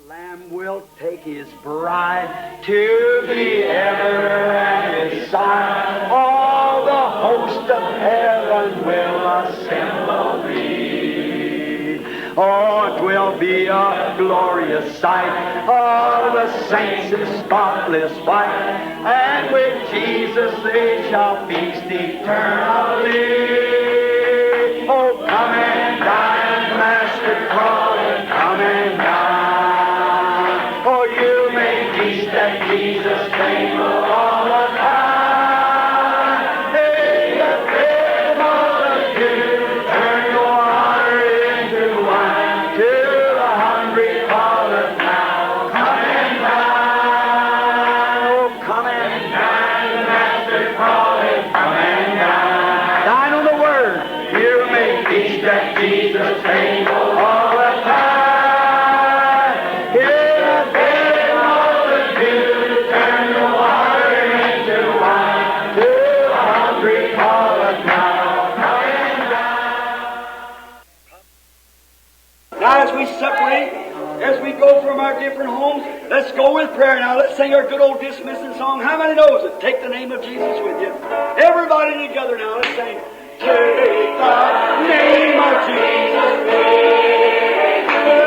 Lamb will take his bride to the ever at his side. All the host of heaven will assemble thee. Oh, it will be a glorious sight. All the saints in spotless white, and with Jesus they shall feast eternally. Oh, come and dine, Master Christ, come and dine. Oh, you may feast at Jesus' table all the time. Hey, the great multitude, turn your water into wine. To the hungry calleth now, come and dine. Oh, come and dine, Master calleth, come and dine. Dine on the Word. You may feast at Jesus' table all the time. Hear the great multitude, turn your water into wine. To the hungry calleth now, come and dine. Now as we separate, as we go from our different homes, let's go with prayer now. Let's sing our good old dismissing song. How many knows it? Take the name of Jesus with you. Everybody together now, let's sing. Take the name of Jesus with you.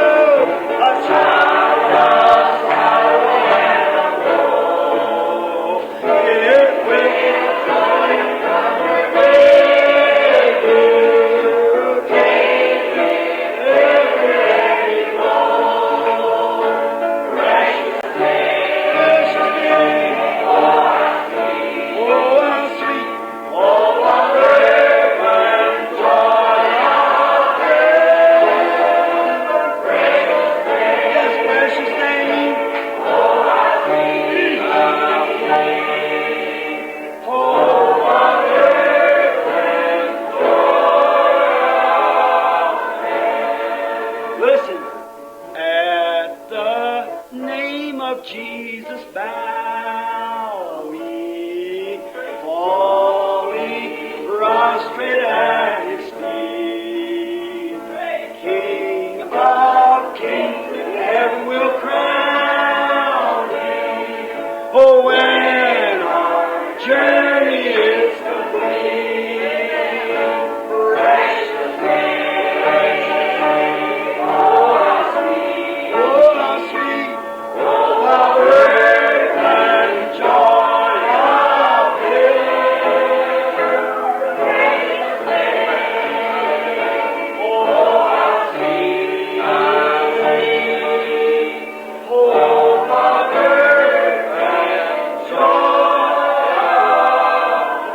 A child of sorrow and of woe. It will joy comfort with you. Take every woe. Precious name, oh how sweet, oh what Jesus bow we, falling prostrate at his feet. King of kings, heaven will crown him. Oh, when our journey is complete, precious name, oh how sweet, oh how sweet. Earth and joy of heaven. Oh, how sweet, hope of earth and joy of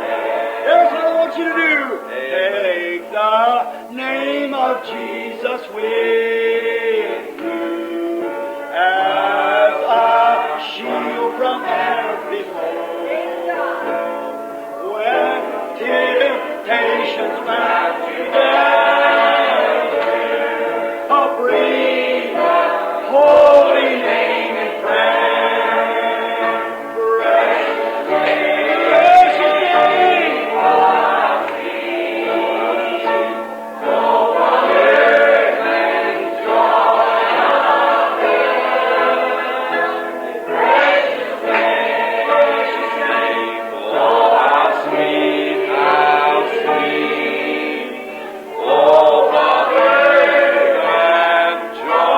heaven. Here's what I want you to do. Take the name of Jesus with you as a shield from every foe. When temptations mount together, breathe the holy name in prayer. Precious name, precious name, oh how earth and joy of heaven. Precious name, oh how sweet, oh how earth and joy.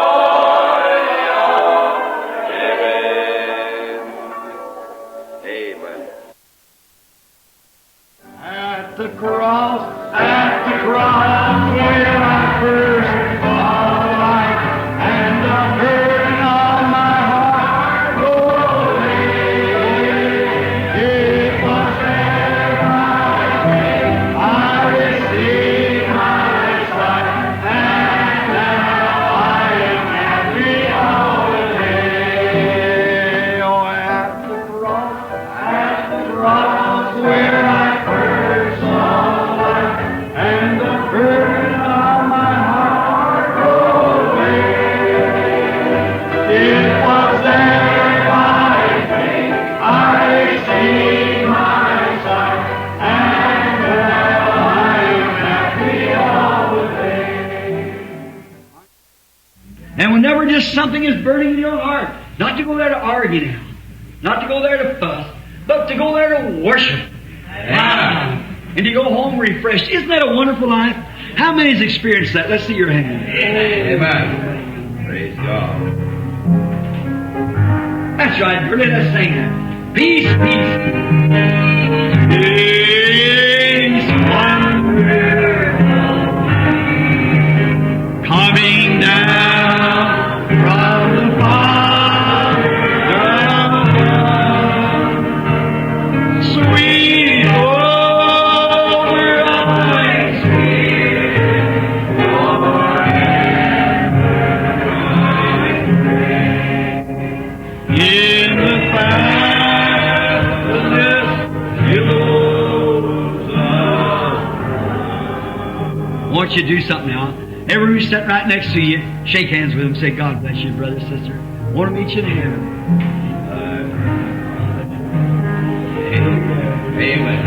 And whenever just something is burning in your heart, not to go there to argue now, not to go there to fuss, but to go there to worship. Wow. And to go home refreshed. Isn't that a wonderful life? How many has experienced that? Let's see your hand. Amen. Praise God. That's right, brother. Let's sing that. Peace, peace. Peace, wonderful. Coming down from the Father above. Sweet over eyes in the fabulous billows of. I want you to do something now. Everyone who's sitting right next to you, shake hands with them. Say, God bless you, brother, sister. I want to meet you in heaven. Amen.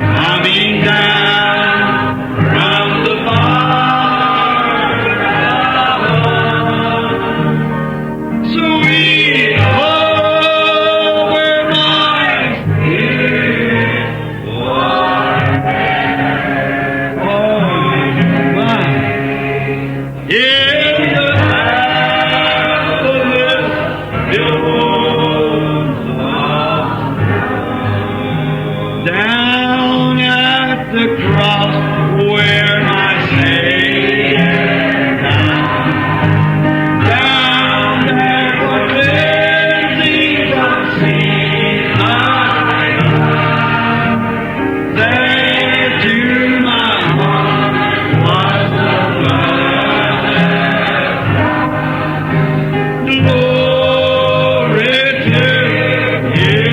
Coming down from the Father above. Sweet over my spirit forever. Oh, my. In the fabulous billows of down at the cross where my Savior died. Down there for cleansing from sin I died. There to my heart was the blood that glory to His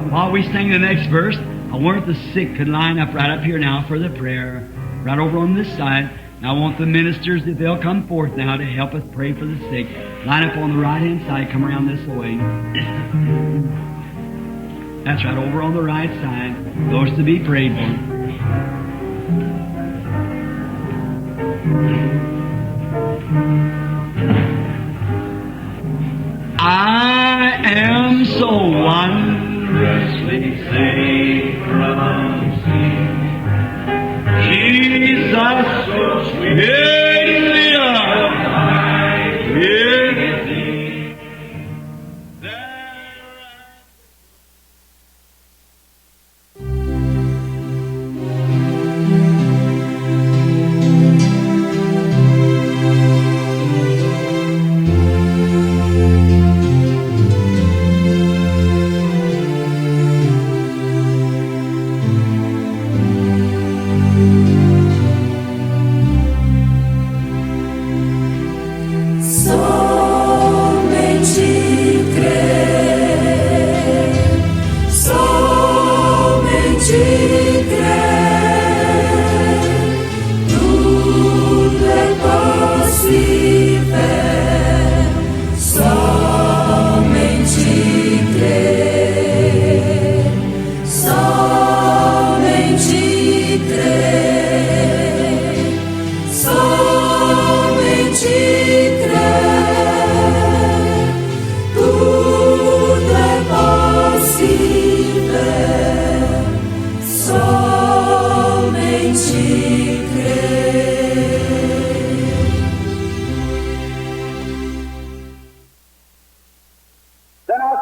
While we sing the next verse, I wonder if the sick could line up right up here now for the prayer, right over on this side. Now I want the ministers, if they'll come forth now to help us pray for the sick. Line up on the right-hand side, come around this way. That's right, over on the right side. Those to be prayed for. I am so wondrously saved from sin. Jesus, so sweetly abide with thee.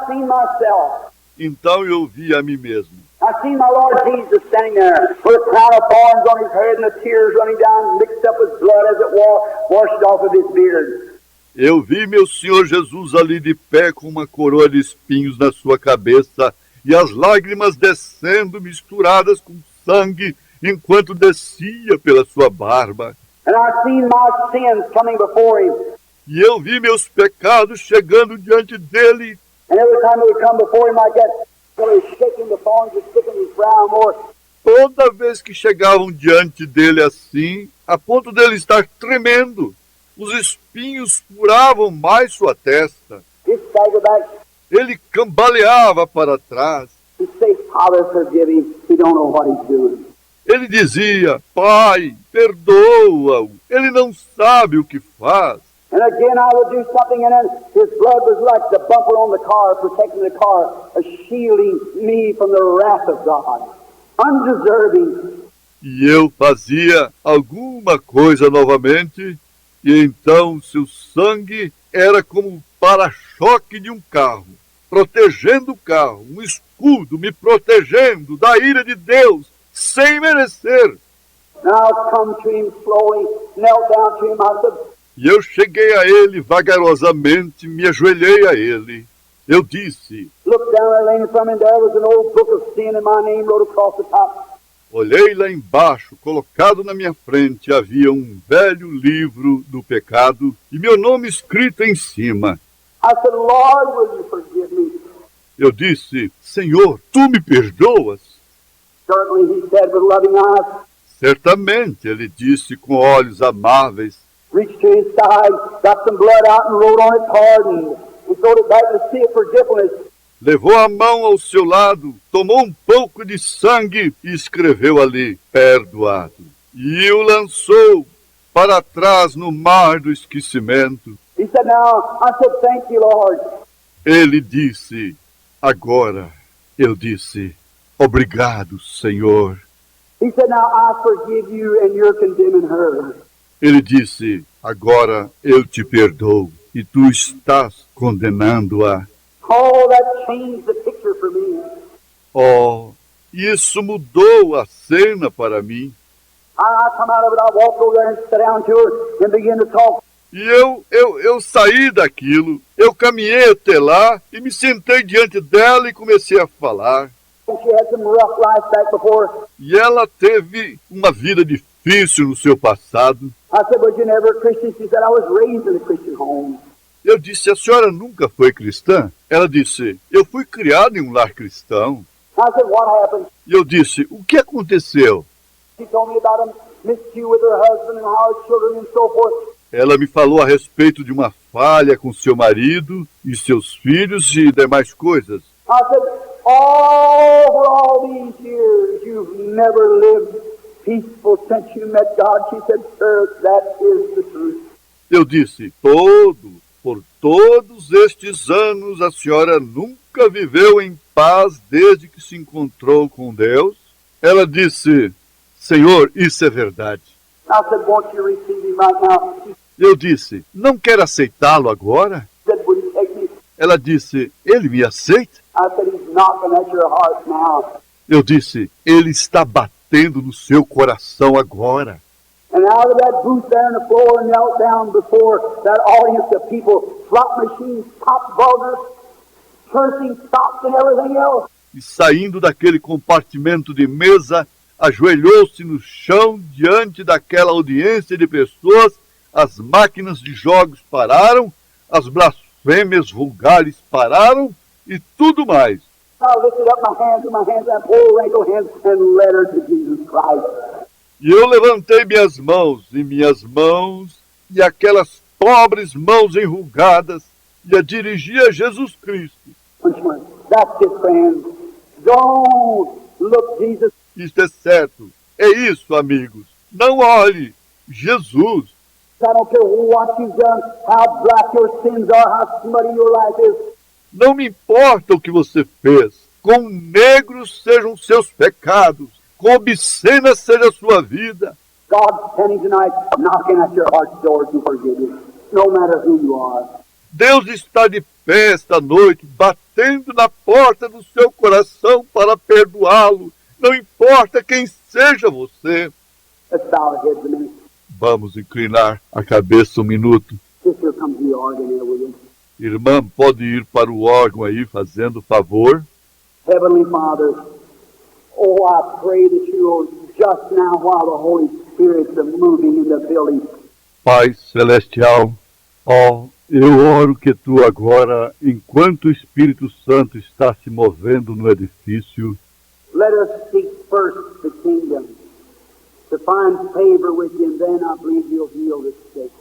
seen myself. Então eu vi a mim mesmo. I seen my Lord Jesus standing there with a crown of thorns on his head and the tears running down, mixed up with blood as it washed off of his beard. Eu vi meu Senhor Jesus ali de pé com uma coroa de espinhos na sua cabeça e as lágrimas descendo misturadas com sangue enquanto descia pela sua barba. And I seen my sins coming before him. E eu vi meus pecados chegando diante dele. And every time it would come before him like that, so he was shaking the thorns and sticking his brow more. Toda vez que chegavam diante dele assim, a ponto dele estar tremendo, os espinhos furavam mais sua testa. He staggered back Ele cambaleava para trás. and said, Father, forgive him. He don't know what he's doing. Ele dizia, Pai, perdoa-o, ele não sabe o que faz. And again I would do something, and then his blood was like the bumper on the car, protecting the car, shielding me from the wrath of God. Undeserving. E eu fazia alguma coisa novamente, e então seu sangue era como o para-choque de um carro, protegendo o carro, um escudo me protegendo da ira de Deus, sem merecer. And I come to him slowly, knelt down to him. I said, E eu cheguei a ele vagarosamente, me ajoelhei a ele. Eu disse, look down there, laying from him, there was an old book of sin, and my name wrote across the top. olhei lá embaixo, colocado na minha frente, havia um velho livro do pecado e meu nome escrito em cima. I said, Lord, will you forgive me? Eu disse, Senhor, tu me perdoas? Certainly, he said with loving eyes, Certamente, ele disse com olhos amáveis. reached to his side, got some blood out and wrote on it pardon, and throwed it back in the sea of forgetfulness. Levou a mão ao seu lado, tomou um pouco de sangue e escreveu ali, perdoado. E o lançou para trás no mar do esquecimento. He said, now, I said, thank you, Lord. Ele disse, agora, eu disse, obrigado, Senhor. He said, now, I forgive you, and you're condemning her. Ele disse, agora eu te perdoo e tu estás condenando-a. Oh, that changed the picture for me. Oh, isso mudou a cena para mim. I come out of it, I walked over there and sat down to her and began to talk. E eu saí daquilo, eu caminhei até lá e me sentei diante dela e comecei a falar. And she had some rough life back before. E ela teve uma vida difícil no seu passado. I said, was you never a Christian? She said, I was raised in a Christian home. Eu disse, a senhora nunca foi cristã? Ela disse, eu fui criado em um lar cristão. I said, what happened? E eu disse, o que aconteceu? She told me about a miscue with her husband and how her children and so forth. Ela me falou a respeito de uma falha com seu marido e seus filhos e demais coisas. I said, for all these years, you've never lived peaceful since you met God. She said, sir, that is the truth. Eu disse, por todos estes anos a senhora nunca viveu em paz desde que se encontrou com Deus? Ela disse, Senhor, isso é verdade. I said, won't you receive him right now? She Eu disse, não quer aceitá-lo agora? said, will you take me? Ela disse, ele me aceita? I said, he's knocking at your heart now. Eu disse, ele está batendo no seu coração agora. And out of that booth there on the floor, knelt down before that audience of people, slot machines, top buggers, cursing, stops, and everything else. E saindo daquele compartimento de mesa, ajoelhou-se no chão diante daquela audiência de pessoas, as máquinas de jogos pararam, as blasfêmias vulgares pararam e tudo mais. I lifted up my hands, that poor wrinkled hands, and led her to Jesus Christ. E eu levantei minhas mãos, e aquelas pobres mãos enrugadas, e a dirigi a Jesus Cristo. That's it, friends. Don't look Jesus. Isto é certo. É isso, amigos. Não olhe. Jesus. I don't care what you've done, how black your sins are, how smutty your life is. Não me importa o que você fez. Quão negros sejam seus pecados. Quão obscena seja a sua vida. God's standing tonight, knocking at your heart's door to forgive you, no matter who you are. Deus está de pé esta noite, batendo na porta do seu coração para perdoá-lo. Não importa quem seja você. Let's bow our heads a minute. Vamos inclinar a cabeça um minuto. Sister, come to the organ there, will you? Irmã, pode ir para o órgão aí, fazendo favor. Heavenly Father, oh, I pray that you will just now, while the Holy Spirit's moving in the building, Pai Celestial, ó, eu oro que tu agora, enquanto o Espírito Santo está se movendo no edifício, let us seek first the kingdom, to find favor with you, and then I believe you'll heal the sick.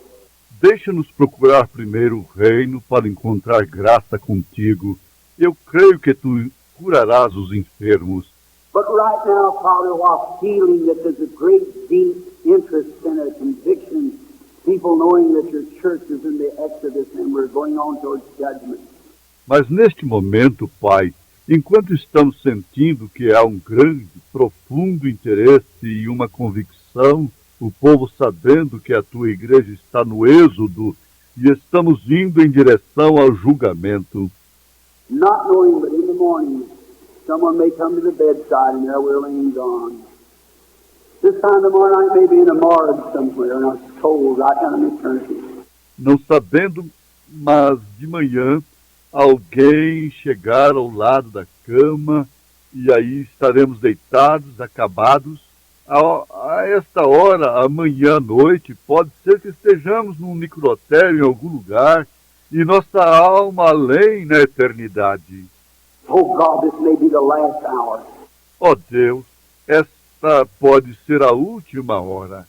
deixa-nos procurar primeiro o reino para encontrar graça contigo. Eu creio que tu curarás os enfermos. But right now, Father, while feeling that there's a great deep interest and a conviction, people knowing that your church is in the Exodus and we're going on towards judgment. Mas neste momento, Pai, enquanto estamos sentindo que há um grande, profundo interesse e uma convicção, o povo sabendo que a tua igreja está no êxodo e estamos indo em direção ao julgamento. Not knowing, but in the morning, someone may come to the bedside and there we're laying gone. This time tomorrow night, maybe in a morgue somewhere, in a soul right down in eternity. Não sabendo, mas de manhã alguém chegar ao lado da cama e aí estaremos deitados, acabados. A esta hora, amanhã à noite, pode ser que estejamos num necrotério em algum lugar e nossa alma além na eternidade. Oh God, this may be the last hour. Ó Deus, esta pode ser a última hora.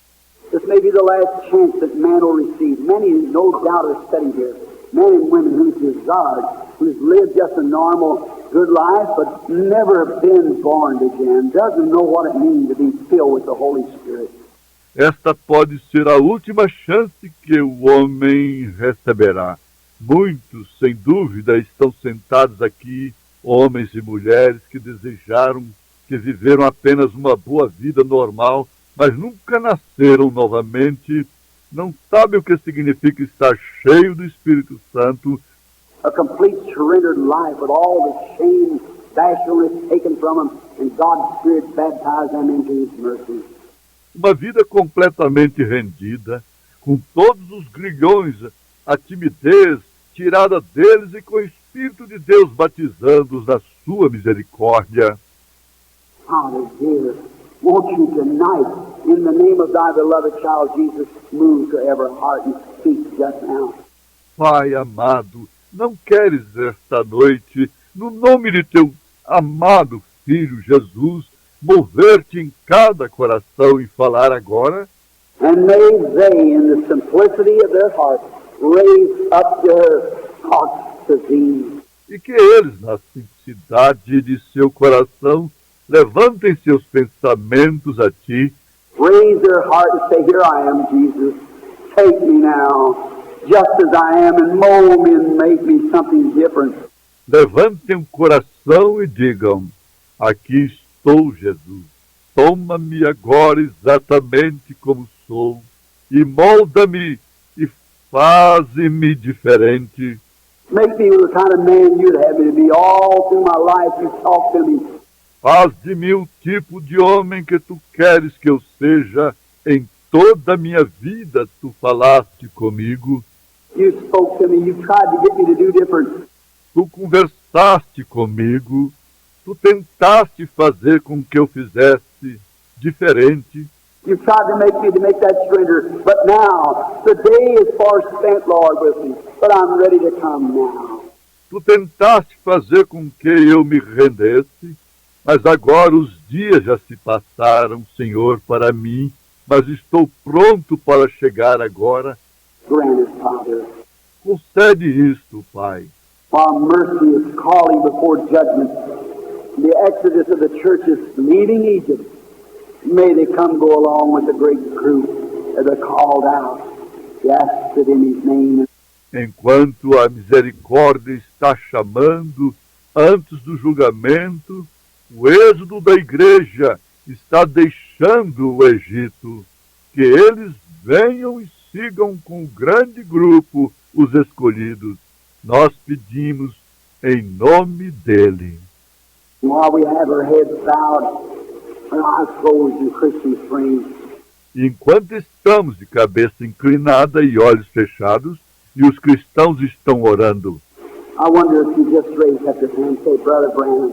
This may be the last chance that man will receive. Many, no doubt, are sitting here. Men and women who's desired, who's lived just a normal, good life, but never been born again, doesn't know what it means to be filled with the Holy Spirit. Esta pode ser a última chance que o homem receberá. Muitos, sem dúvida, estão sentados aqui, homens e mulheres que desejaram, que viveram apenas uma boa vida normal, mas nunca nasceram novamente, não sabem o que significa estar cheio do Espírito Santo. A complete surrendered life with all the shame, bashfulness taken from them, and God's Spirit baptized them into His mercy. Uma vida completamente rendida, com todos os grilhões, a timidez tirada deles e com o Espírito de Deus batizando-os na sua misericórdia. Father dear, won't you tonight, in the name of thy beloved child Jesus, move to every heart and speak just now. Pai amado, não queres esta noite, no nome de teu amado Filho Jesus, mover-te em cada coração e falar agora? And may they, in the simplicity of their heart, raise up their thoughts to thee. E que eles, na simplicidade de seu coração, levantem seus pensamentos a ti. Raise their heart and say, here I am, Jesus. Take me now, just as I am, and mold me and make me something different. Levantem o coração e digam, aqui estou, Jesus. Toma-me agora exatamente como sou, e molda-me e faze-me diferente. Make me the kind of man you'd have me to be. All through my life you talk to me. Faz de mim o tipo de homem que tu queres que eu seja. Em toda a minha vida tu falaste comigo. You spoke to me. You tried to get me to do different. Tu conversaste comigo. Tu tentaste fazer com que eu fizesse diferente. You tried to make that surrender. But now, the day is far spent, Lord, with me. But I'm ready to come now. Tu tentaste fazer com que eu me rendesse, mas agora os dias já se passaram, Senhor, para mim, mas estou pronto para chegar agora. Grant it, Father. Concede isto, Pai. While mercy is calling before judgment, the exodus of the churches leaving Egypt, may they come go along with the great group that are called out. Yes, it in His name. Enquanto a misericórdia está chamando, antes do julgamento, o êxodo da igreja está deixando o Egito. Que eles venham e sigam com o grande grupo os escolhidos. Nós pedimos em nome dele. While we have our heads bowed and eyes closed in Christian Spring, Enquanto estamos de cabeça inclinada e olhos fechados, e os cristãos estão orando, I wonder if you just raise up your hand and say, Brother Branham,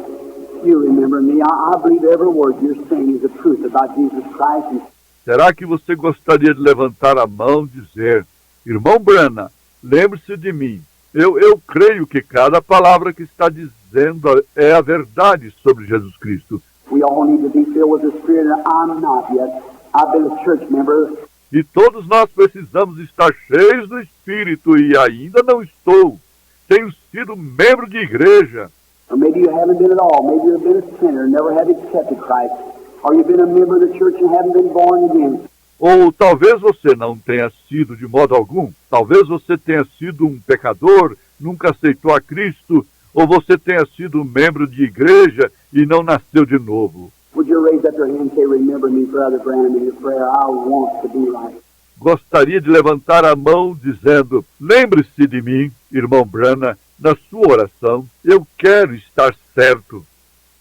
you remember me. I believe every word you're saying is the truth about Jesus Christ. And será que você gostaria de levantar a mão e dizer, irmão Branham, lembre-se de mim. Eu creio que cada palavra que está dizendo é a verdade sobre Jesus Cristo. we all need to be filled with the Spirit, and I'm not yet. I've been a church member. E todos nós precisamos estar cheios do Espírito e ainda não estou. Tenho sido membro de igreja. Or maybe you haven't been at all. Maybe you've been a sinner and never have accepted Christ. Or you've been a member of the church and haven't been born again. Ou talvez você não tenha sido de modo algum. Talvez você tenha sido um pecador, nunca aceitou a Cristo, ou você tenha sido membro de igreja e não nasceu de novo. Would you raise up your hand and say, remember me, Brother Branham, in your prayer? I want to be right. Gostaria de levantar a mão dizendo, lembre-se de mim, irmão Branham, na sua oração. Eu quero estar certo.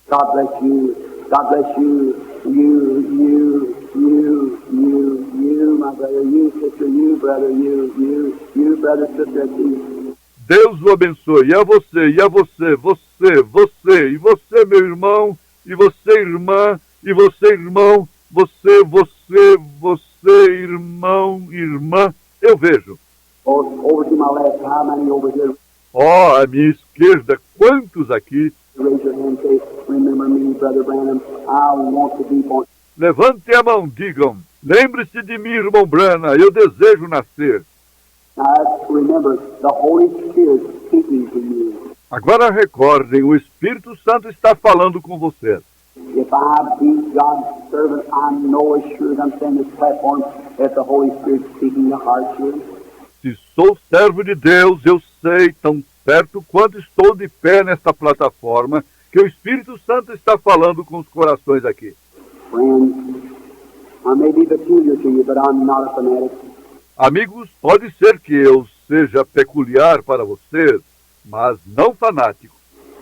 God bless you. God bless you. You, my brother. You, sister. You, brother. You, brother, sister. You. Deus o abençoe. E a você, e a você, você, e você, meu irmão, e você, irmã, e você, irmão, você, irmão, irmã. Eu vejo. Over to my left. How many over here? À minha esquerda, quantos aqui? Raise your hand and say, remember me, Brother Branham. I want to be born. Levantem a mão, digam, lembre-se de mim, irmão Branham, eu desejo nascer. Now, remember, the Holy Spirit speaking to you. Agora recordem, o Espírito Santo está falando com vocês. If I be God's servant, I know as sure as I'm standing this platform that the Holy Spirit speaking to hearts here. Se sou servo de Deus, eu sei, tão certo quanto estou de pé nesta plataforma, que o Espírito Santo está falando com os corações aqui. Friends, I may be peculiar to you, but I'm not a fanatic. Amigos, pode ser que eu seja peculiar para vocês, mas não fanático.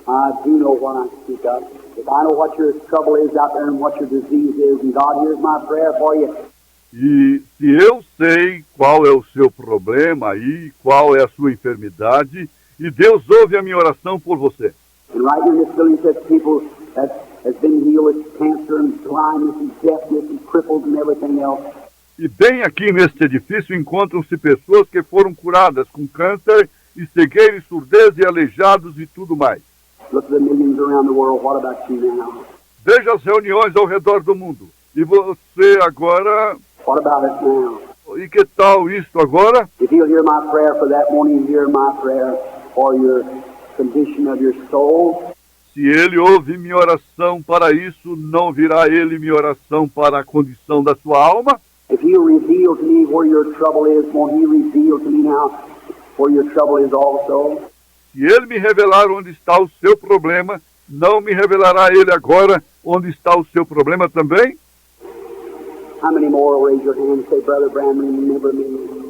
I do know what I speak of. If I know what your trouble is out there and what your disease is, and God hears my prayer for you, E se eu sei qual é o seu problema aí, qual é a sua enfermidade, e Deus ouve a minha oração por você. and right here in this building says people that has been healed with cancer and blindness and deafness and cripples and everything else. E bem aqui neste edifício encontram-se pessoas que foram curadas com câncer, e cegueira, e surdez, e aleijados e tudo mais. Look at the millions around the world. What about you now? Veja as reuniões ao redor do mundo. E você agora... What about it now? E que tal isto agora? If he'll hear my prayer for that morning, hear my prayer for your condition of your soul. Se ele ouve minha oração para isso, não virá ele minha oração para a condição da sua alma? If he'll reveal to me where your trouble is, won't he reveal to me now where your trouble is also? Se ele me revelar onde está o seu problema, não me revelará ele agora onde está o seu problema também? How many more will raise your hand and say, Brother Branham, remember me?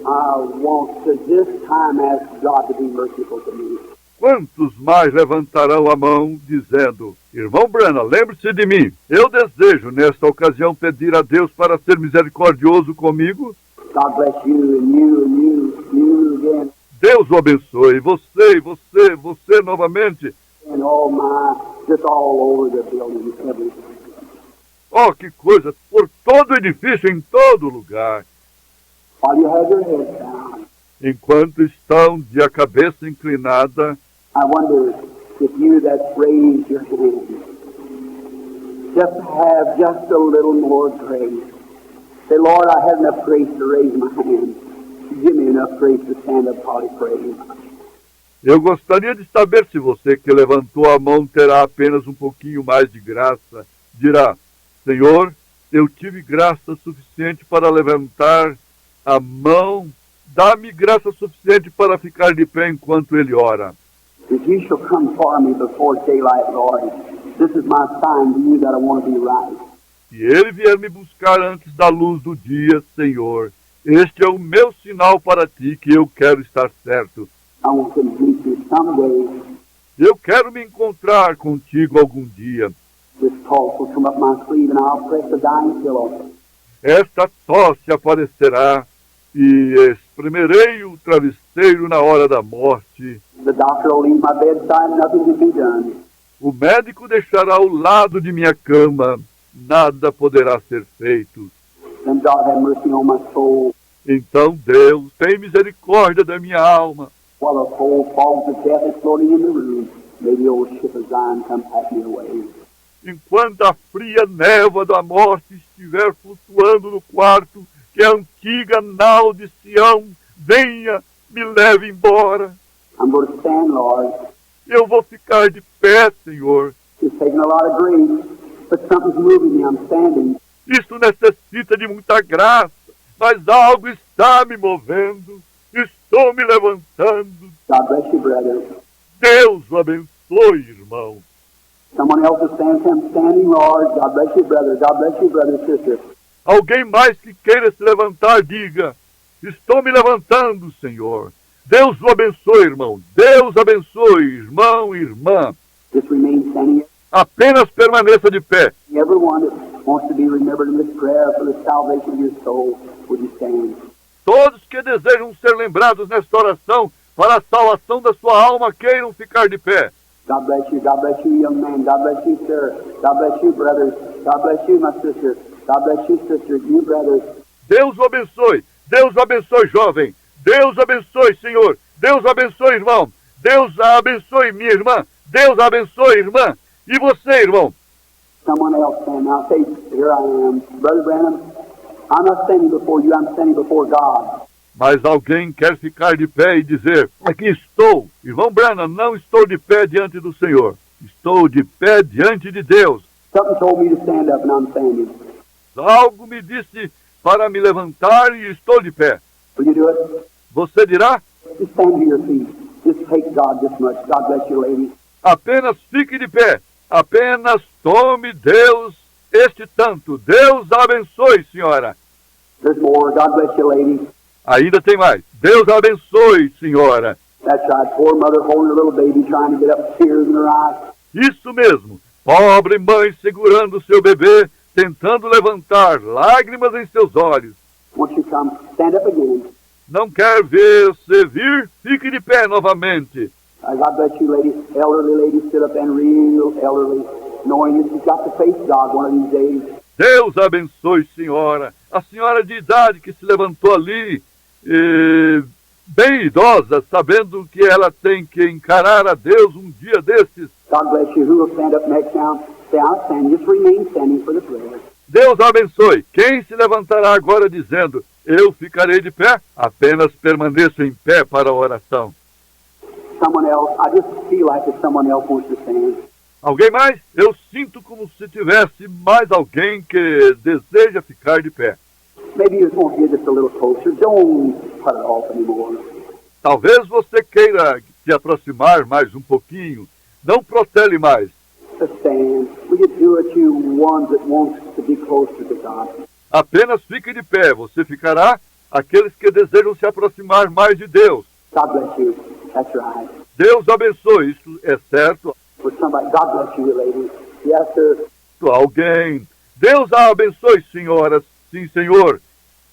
I want to this time ask God to be merciful to me. Quantos mais levantarão a mão, dizendo, irmão Branham, lembre-se de mim. Eu desejo, nesta ocasião, pedir a Deus para ser misericordioso comigo. God bless you and you again. Deus o abençoe. Você novamente. And oh my, just all over the building, everything. Oh, que coisa! Por todo o edifício, em todo lugar. While you have your head down, Enquanto estão de a cabeça inclinada, I wonder if you that raised your hand just have just a little more grace. Say, Lord, I have enough grace to raise my hand. Give me enough grace to stand up while I pray. eu gostaria de saber se você que levantou a mão terá apenas um pouquinho mais de graça. Dirá, Senhor, eu tive graça suficiente para levantar a mão. Dá-me graça suficiente para ficar de pé enquanto ele ora. If you shall come for me before daylight, Lord, this is my sign to you that I want to be right. Se ele vier me buscar antes da luz do dia, Senhor, este é o meu sinal para ti que eu quero estar certo. I want to meet you Someday, Eu quero me encontrar contigo algum dia. this pulse will come up my sleeve and I'll press the dying pillow. Esta tosse aparecerá e espremerei o travesseiro na hora da morte. The doctor will leave my bedside and nothing can be done. O médico deixará ao lado de minha cama. Nada poderá ser feito. Then God have mercy on my soul. Então, Deus, tem misericórdia da minha alma. While the cold fogs of death is floating in the room, may the old ship of Zion come pack me away. Enquanto a fria névoa da morte estiver flutuando no quarto, que a antiga nau de Sião venha, me leve embora. I'm going to stand, Lord. Eu vou ficar de pé, Senhor. It's taking a lot of grace, but something's moving me. I'm standing. Isso necessita de muita graça, mas algo está me movendo. Estou me levantando. God bless you, brother. Deus o abençoe, irmão. Someone else is standing. I'm standing, Lord. God bless you, brother. God bless you, brother, sister. Alguém mais que queira se levantar, diga: estou me levantando, Senhor. Deus o abençoe, irmão. Deus abençoe, irmão e irmã. Just remain standing. Apenas permaneça de pé. Everyone that wants to be remembered in this prayer for the salvation of your soul, would you stand? Todos que desejam ser lembrados nesta oração para a salvação da sua alma queiram ficar de pé. God bless you, young man. God bless you, sir. God bless you, brothers. God bless you, my sister. God bless you, sisters, you brothers. Deus o abençoe. Deus o abençoe, jovem. Deus o abençoe, Senhor. Deus o abençoe, irmão. Deus a abençoe, minha irmã. Deus a abençoe, irmã. E você, irmão? Someone else stand now. Say, here I am. Brother Branham, I'm not standing before you. I'm standing before God. Mas alguém quer ficar de pé e dizer: aqui estou. Irmão Branham, não estou de pé diante do Senhor. Estou de pé diante de Deus. Something told me to stand up and I'm standing. Algo me disse para me levantar e estou de pé. Will you do it? Você dirá? Just stand to your feet. Just take God this much. God bless you, lady. Apenas fique de pé. Apenas tome Deus este tanto. Deus a abençoe, senhora. There's more. God bless you, lady. Ainda tem mais. Deus a abençoe, senhora. That's right. Poor mother holding her little baby, trying to get up, tears in her eyes. Isso mesmo. Pobre mãe segurando seu bebê, tentando levantar lágrimas em seus olhos. Once you come, stand up again. Não quer ver você vir? Fique de pé novamente. God bless you, lady. Elderly lady stood up and real elderly, knowing that she's got to face God one of these days. Deus abençoe, senhora. A senhora de idade que se levantou ali, bem idosa, sabendo que ela tem que encarar a Deus um dia desses. God bless you. Who will stand up next now? Say, I'll stand. Just remain standing for the prayer. Deus abençoe. Quem se levantará agora dizendo: eu ficarei de pé? Apenas permaneça em pé para a oração. Someone else. I just feel like if someone else wants to stand. Alguém mais? Eu sinto como se tivesse mais alguém que deseja ficar de pé. Maybe you just want to get just a little closer. Don't cut it off anymore. Talvez você queira se aproximar mais um pouquinho. Não protele mais. Just stand. Will you do it, you ones that wants to be closer to God? Apenas fique de pé. Você ficará aqueles que desejam se aproximar mais de Deus. God bless you. That's right. Deus abençoe. Isso é certo. For somebody. God bless you, lady. Yes, sir. Alguém. Deus a abençoe, senhoras. Sim, Senhor.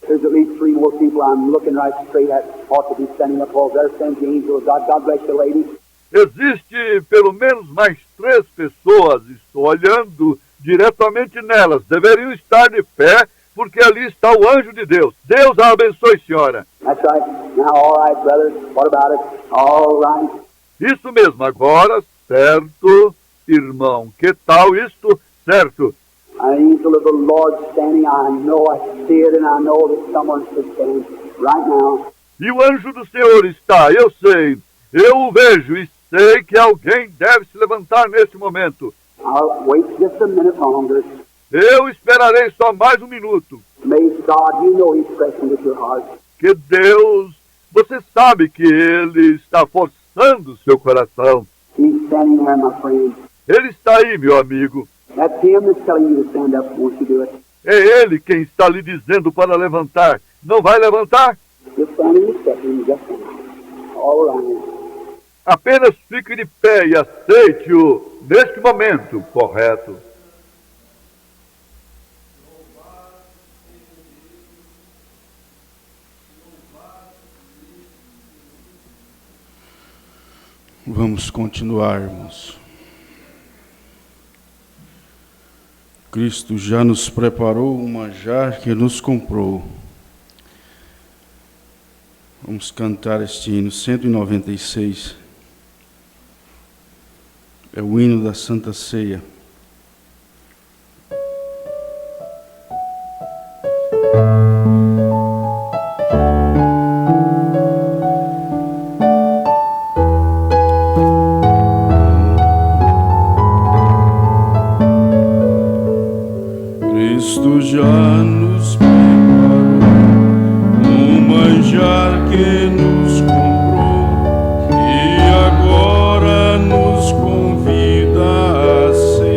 There's at least 3 more people I'm looking right straight at. Ought to be standing up. Oh, there stands the angel of God. God bless you, lady. Existe pelo menos mais 3 pessoas. Estou olhando diretamente nelas. Deveriam estar de pé, porque ali está o anjo de Deus. Deus a abençoe, senhora. That's right. Now, all right, brother. What about it? All right. Isso mesmo. Agora, certo, irmão. Que tal isto? Certo. An angel of the Lord standing. I know I see it, and I know that someone should stand right now. E o anjo do Senhor está, eu sei. Eu o vejo e sei que alguém deve se levantar neste momento. I'll wait just a minute longer. Eu esperarei só mais um minuto. May God, you know He's pressing with your heart. Que Deus, você sabe que Ele está forçando seu coração. He's standing there, my friend. Ele está aí, meu amigo. That's Him that's telling you to stand up once you do it. É Ele quem está lhe dizendo para levantar. Não vai levantar? Just standing and stepping just now. All right. Apenas fique de pé e aceite-o neste momento correto. Vamos continuar, irmãos. Cristo já nos preparou um manjar que nos comprou. Vamos cantar este hino 196. É o hino da Santa Ceia. Cristo já nos preparou um manjar que nos comprou e agora nos convida a ceia.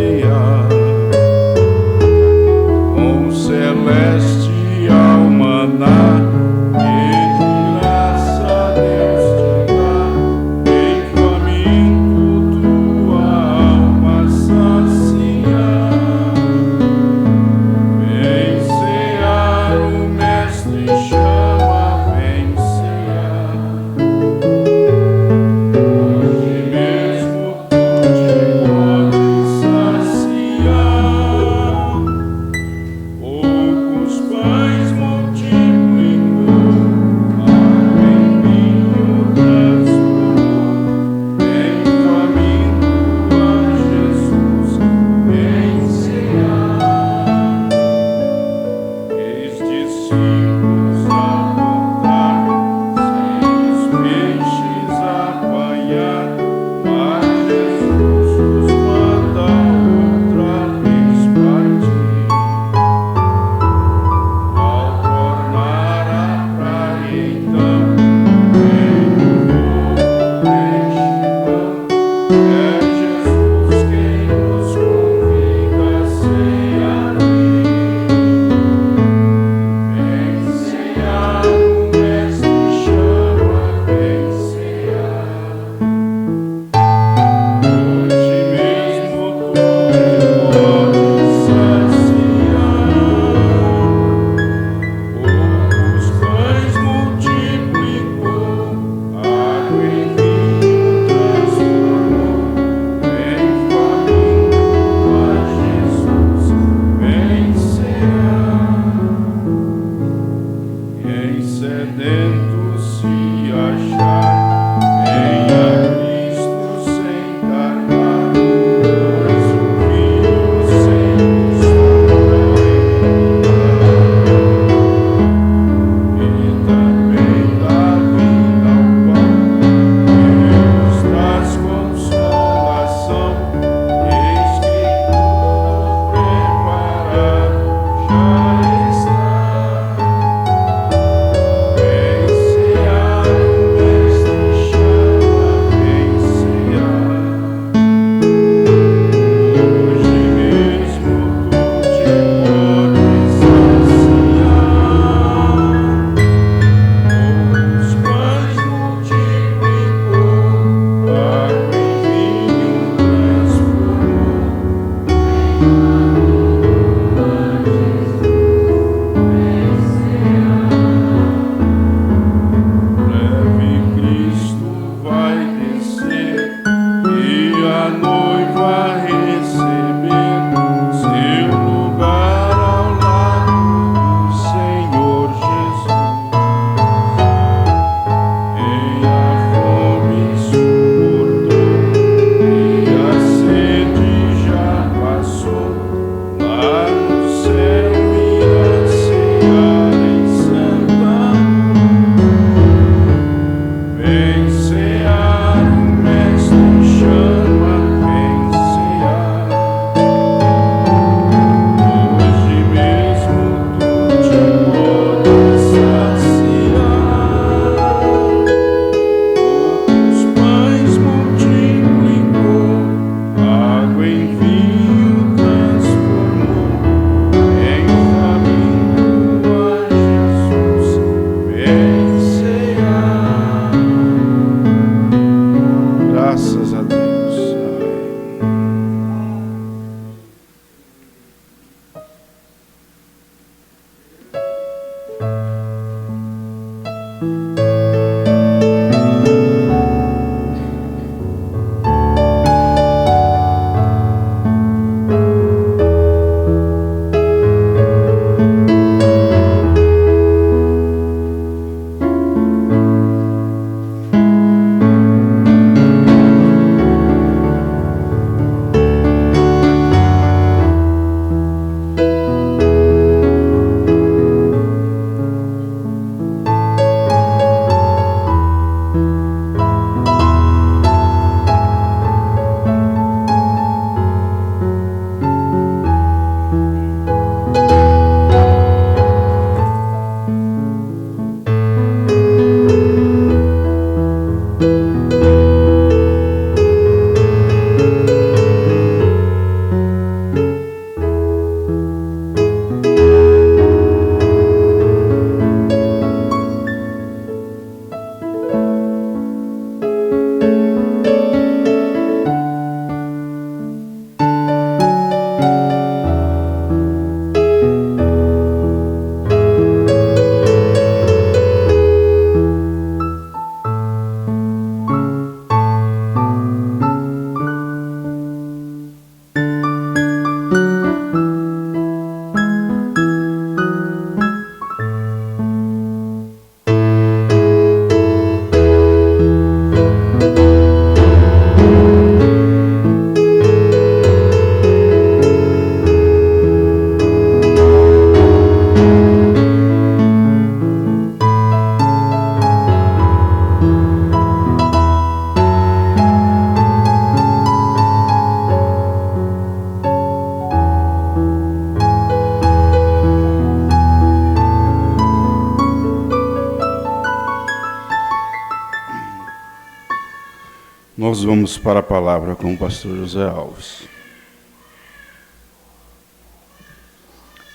Nós vamos para a palavra com o pastor José Alves.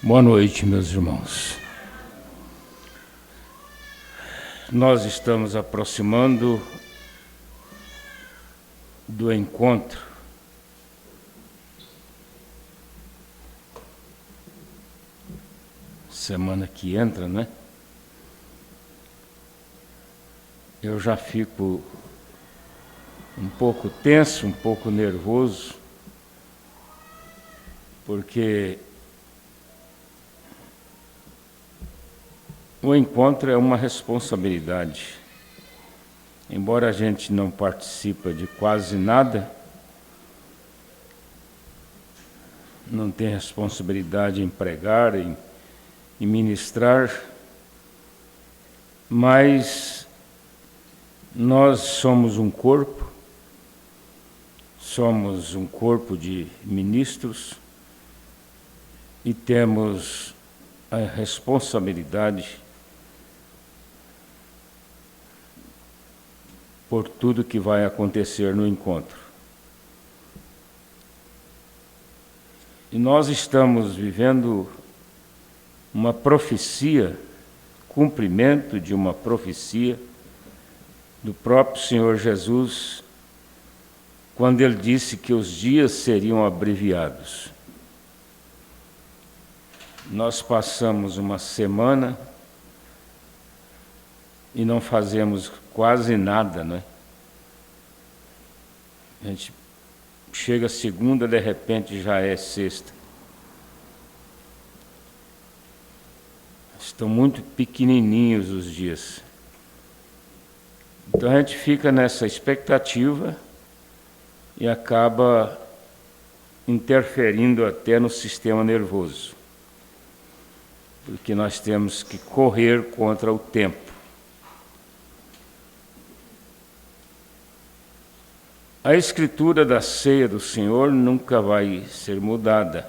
Boa noite, meus irmãos. Nós estamos aproximando do encontro semana que entra, né? Eu já fico um pouco tenso, um pouco nervoso, porque o encontro é uma responsabilidade. Embora a gente não participe de quase nada, não tem responsabilidade em pregar, em ministrar, mas nós somos um corpo de ministros e temos a responsabilidade por tudo que vai acontecer no encontro. E nós estamos vivendo uma profecia, cumprimento de uma profecia do próprio Senhor Jesus, quando ele disse que os dias seriam abreviados. Nós passamos uma semana e não fazemos quase nada, né? A gente chega segunda, de repente já é sexta. Estão muito pequenininhos os dias. Então a gente fica nessa expectativa e acaba interferindo até no sistema nervoso, porque nós temos que correr contra o tempo. A escritura da ceia do Senhor nunca vai ser mudada.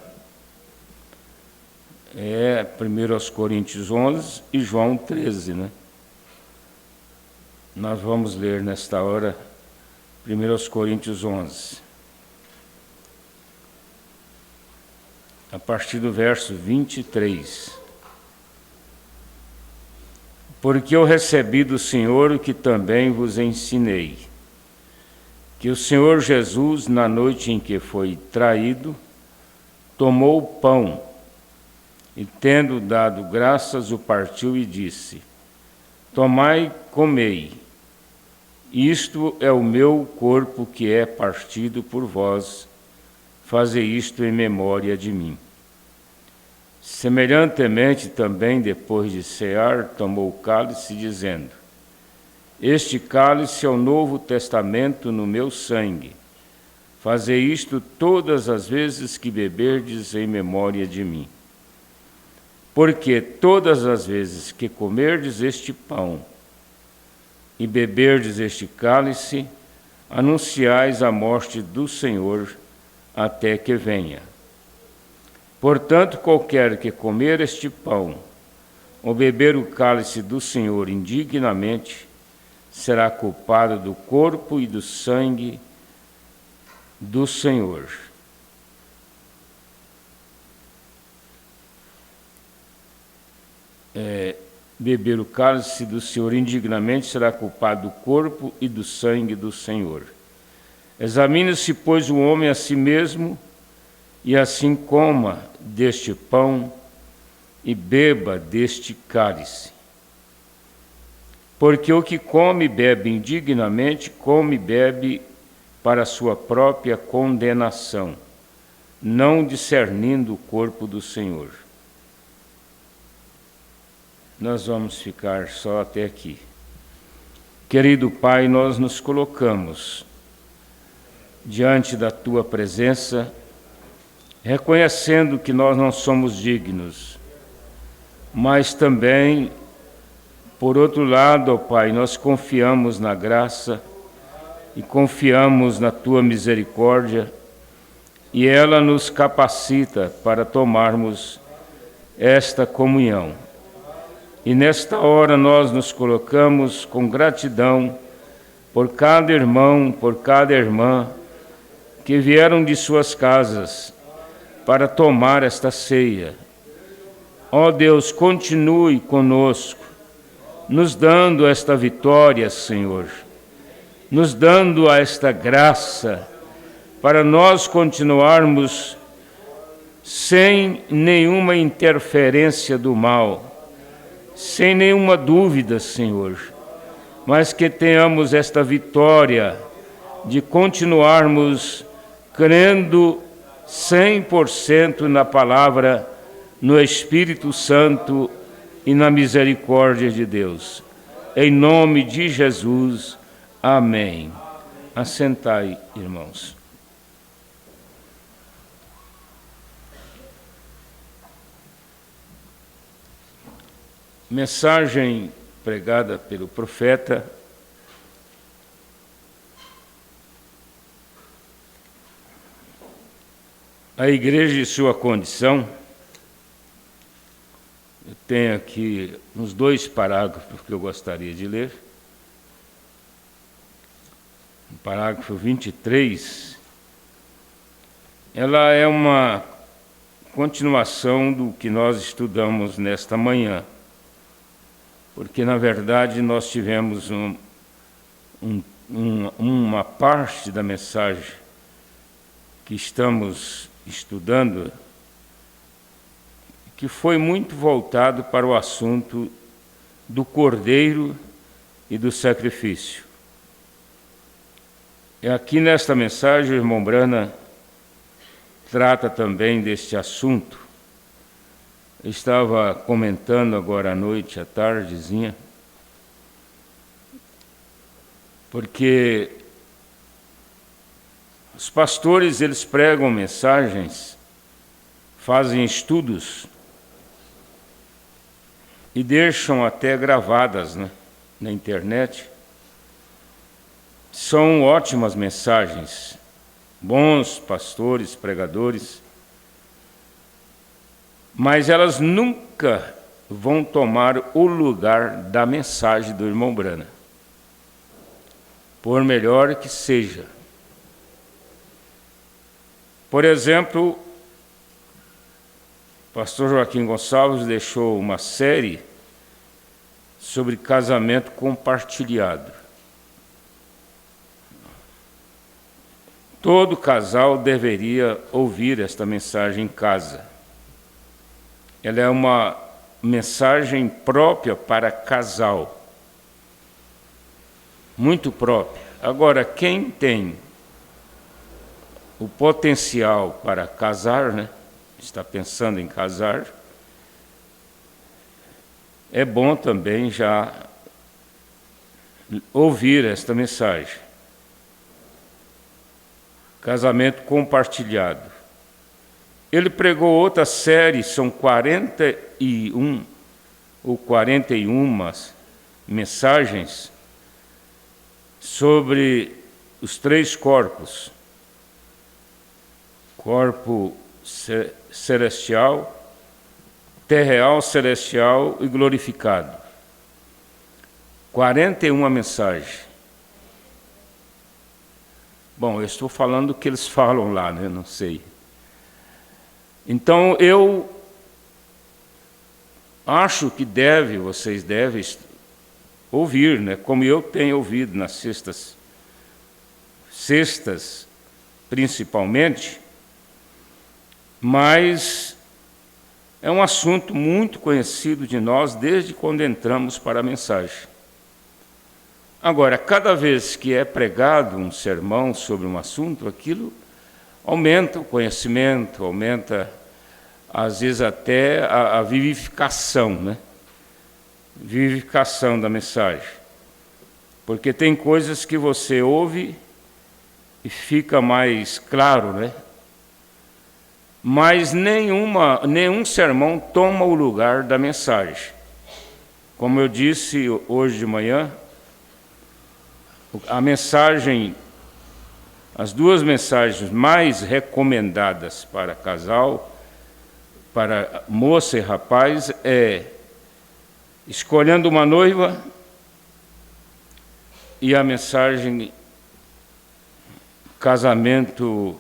É 1 Coríntios 11 e João 13, né? Nós vamos ler nesta hora 1 Coríntios 11. A partir do verso 23. Porque eu recebi do Senhor o que também vos ensinei, que o Senhor Jesus, na noite em que foi traído, tomou o pão e, tendo dado graças, o partiu e disse: Tomai, comei, isto é o meu corpo que é partido por vós, fazei isto em memória de mim. Semelhantemente também, depois de cear, tomou o cálice, dizendo: Este cálice é o novo testamento no meu sangue. Fazei isto todas as vezes que beberdes em memória de mim. Porque todas as vezes que comerdes este pão e beberdes este cálice, anunciais a morte do Senhor até que venha. Portanto, qualquer que comer este pão ou beber o cálice do Senhor indignamente, será culpado do corpo e do sangue do Senhor. Beber o cálice do Senhor indignamente será culpado do corpo e do sangue do Senhor. Examine-se, pois, o homem a si mesmo, e assim coma deste pão e beba deste cálice. Porque o que come e bebe indignamente, come e bebe para a sua própria condenação, não discernindo o corpo do Senhor. Nós vamos ficar só até aqui. Querido Pai, nós nos colocamos diante da Tua presença, reconhecendo que nós não somos dignos, mas também, por outro lado, ó Pai, nós confiamos na graça e confiamos na Tua misericórdia, e ela nos capacita para tomarmos esta comunhão. E nesta hora nós nos colocamos com gratidão por cada irmão, por cada irmã que vieram de suas casas para tomar esta ceia. Ó Deus, continue conosco, nos dando esta vitória, Senhor, nos dando esta graça para nós continuarmos sem nenhuma interferência do mal, sem nenhuma dúvida, Senhor, mas que tenhamos esta vitória de continuarmos crendo 100% na palavra, no Espírito Santo e na misericórdia de Deus. Em nome de Jesus, amém. Assentai, irmãos. Mensagem pregada pelo profeta a igreja e sua condição. Eu tenho aqui uns 2 parágrafos que eu gostaria de ler. O parágrafo 23, ela é uma continuação do que nós estudamos nesta manhã, porque, na verdade, nós tivemos uma parte da mensagem que estamos estudando que foi muito voltado para o assunto do cordeiro e do sacrifício. E aqui nesta mensagem, o irmão Brana trata também deste assunto. Eu estava comentando agora à noite, à tardezinha, porque os pastores, eles pregam mensagens, fazem estudos e deixam até gravadas, né, na internet. São ótimas mensagens, bons pastores, pregadores, mas elas nunca vão tomar o lugar da mensagem do irmão Brana, por melhor que seja. Por exemplo, o pastor Joaquim Gonçalves deixou uma série sobre casamento compartilhado. Todo casal deveria ouvir esta mensagem em casa. Ela é uma mensagem própria para casal, muito própria. Agora, quem tem o potencial para casar, né, está pensando em casar, é bom também já ouvir esta mensagem. Casamento compartilhado. Ele pregou outra série, são 41 ou 41 mensagens sobre os 3 corpos. Corpo celestial, terreal, celestial e glorificado. 41 mensagens. Bom, eu estou falando o que eles falam lá, né? Não sei. Então, eu acho que vocês devem ouvir, né? Como eu tenho ouvido nas sextas principalmente, mas é um assunto muito conhecido de nós desde quando entramos para a mensagem. Agora, cada vez que é pregado um sermão sobre um assunto, aquilo aumenta o conhecimento, aumenta, às vezes, até a vivificação, né? Vivificação da mensagem. Porque tem coisas que você ouve e fica mais claro, né? Mas nenhum sermão toma o lugar da mensagem. Como eu disse hoje de manhã, a mensagem, as 2 mensagens mais recomendadas para casal, para moça e rapaz, é Escolhendo uma Noiva e a mensagem casamento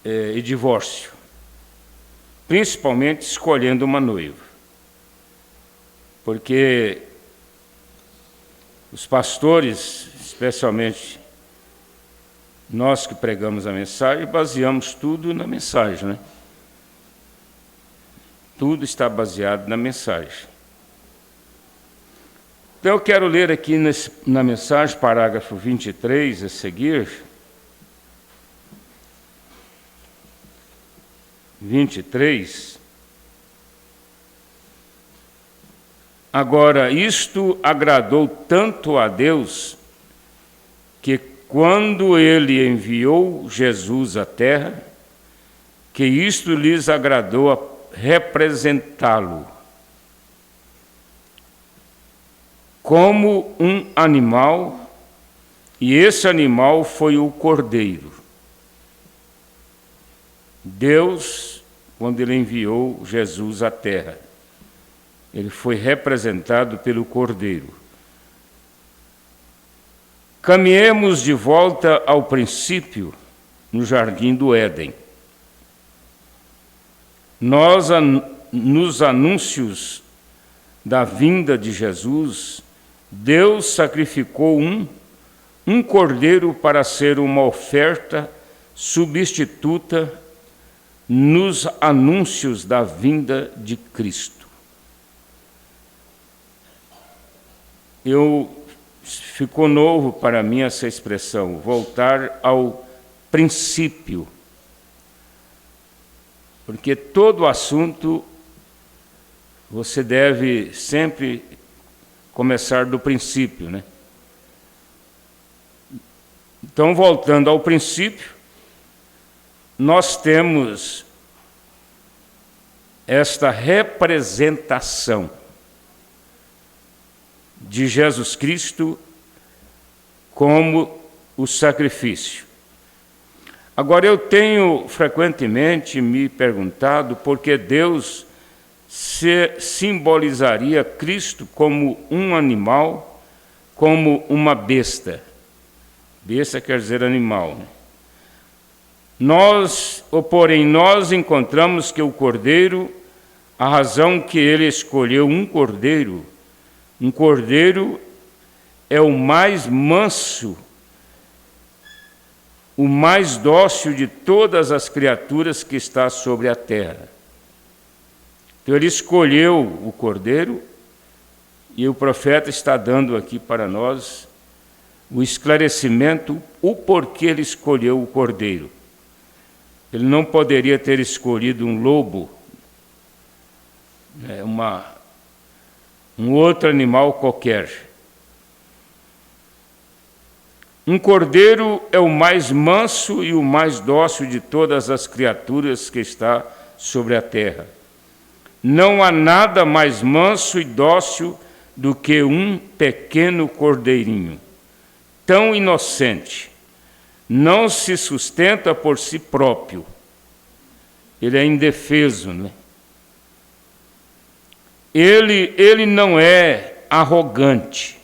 e divórcio, principalmente escolhendo uma noiva, porque os pastores, especialmente nós que pregamos a mensagem, baseamos tudo na mensagem, né? Tudo está baseado na mensagem. Então eu quero ler aqui na mensagem, parágrafo 23 a seguir. 23. Agora, isto agradou tanto a Deus, que quando ele enviou Jesus à terra, que isto lhes agradou a representá-lo como um animal, e esse animal foi o cordeiro. Deus, quando ele enviou Jesus à terra, ele foi representado pelo cordeiro. Caminhemos de volta ao princípio, no jardim do Éden. Nós, nos anúncios da vinda de Jesus, Deus sacrificou um cordeiro para ser uma oferta substituta nos anúncios da vinda de Cristo. Ficou novo para mim essa expressão, voltar ao princípio. Porque todo assunto você deve sempre começar do princípio, né? Então, voltando ao princípio, nós temos esta representação de Jesus Cristo como o sacrifício. Agora, eu tenho frequentemente me perguntado por que Deus simbolizaria Cristo como um animal, como uma besta. Besta quer dizer animal, né? Porém, nós encontramos que o cordeiro, a razão que ele escolheu um cordeiro é o mais manso, o mais dócil de todas as criaturas que está sobre a terra. Então ele escolheu o cordeiro, e o profeta está dando aqui para nós o esclarecimento, o porquê ele escolheu o cordeiro. Ele não poderia ter escolhido um lobo, um outro animal qualquer. Um cordeiro é o mais manso e o mais dócil de todas as criaturas que está sobre a terra. Não há nada mais manso e dócil do que um pequeno cordeirinho, tão inocente. Não se sustenta por si próprio. Ele é indefeso, né? Ele não é arrogante.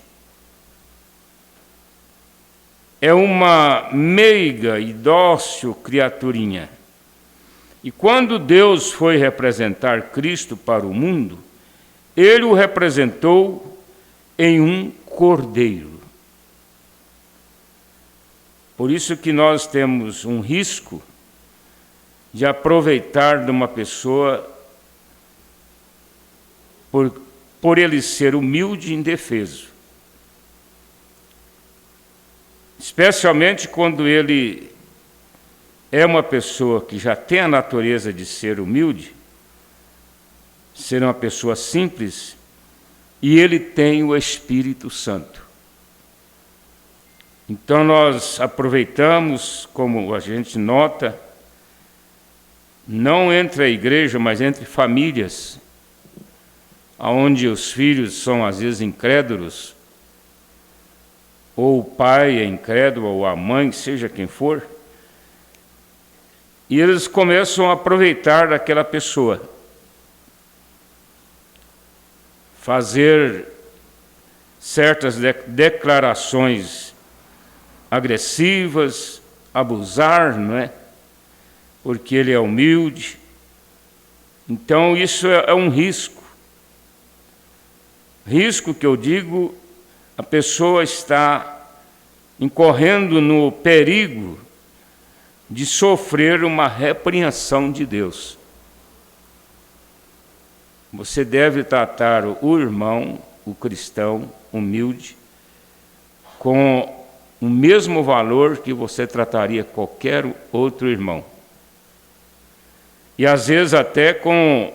É uma meiga e dócil criaturinha. E quando Deus foi representar Cristo para o mundo, ele o representou em um cordeiro. Por isso que nós temos um risco de aproveitar de uma pessoa por ele ser humilde e indefeso. Especialmente quando ele é uma pessoa que já tem a natureza de ser humilde, ser uma pessoa simples, e ele tem o Espírito Santo. Então nós aproveitamos, como a gente nota, não entre a igreja, mas entre famílias, onde os filhos são às vezes incrédulos, ou o pai é incrédulo, ou a mãe, seja quem for, e eles começam a aproveitar daquela pessoa, fazer certas declarações agressivas, abusar, não é? Porque ele é humilde. Então isso é um risco. Risco que eu digo, a pessoa está incorrendo no perigo de sofrer uma repreensão de Deus. Você deve tratar o irmão, o cristão humilde, com o mesmo valor que você trataria qualquer outro irmão. E às vezes até com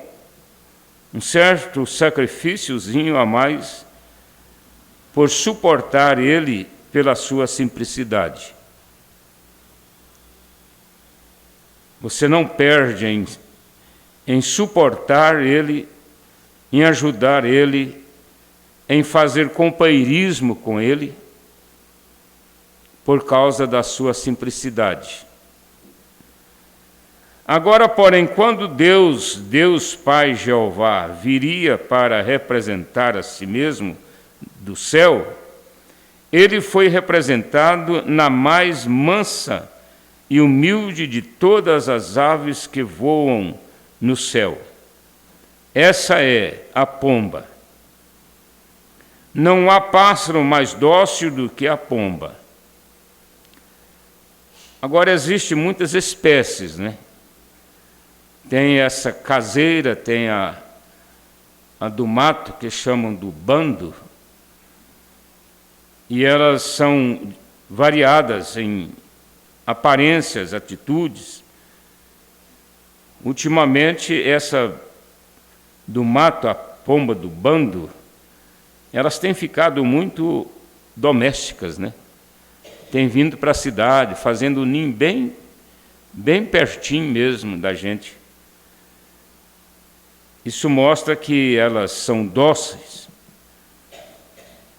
um certo sacrifíciozinho a mais, por suportar ele pela sua simplicidade. Você não perde em suportar ele, em ajudar ele, em fazer companheirismo com ele, por causa da sua simplicidade. Agora, porém, quando Deus Pai Jeová, viria para representar a si mesmo do céu, ele foi representado na mais mansa e humilde de todas as aves que voam no céu. Essa é a pomba. Não há pássaro mais dócil do que a pomba. Agora, existem muitas espécies, né? Tem essa caseira, tem a do mato, que chamam do bando, e elas são variadas em aparências, atitudes. Ultimamente, essa do mato, a pomba do bando, elas têm ficado muito domésticas, né? Têm vindo para a cidade, fazendo o ninho bem pertinho mesmo da gente. Isso mostra que elas são dóceis.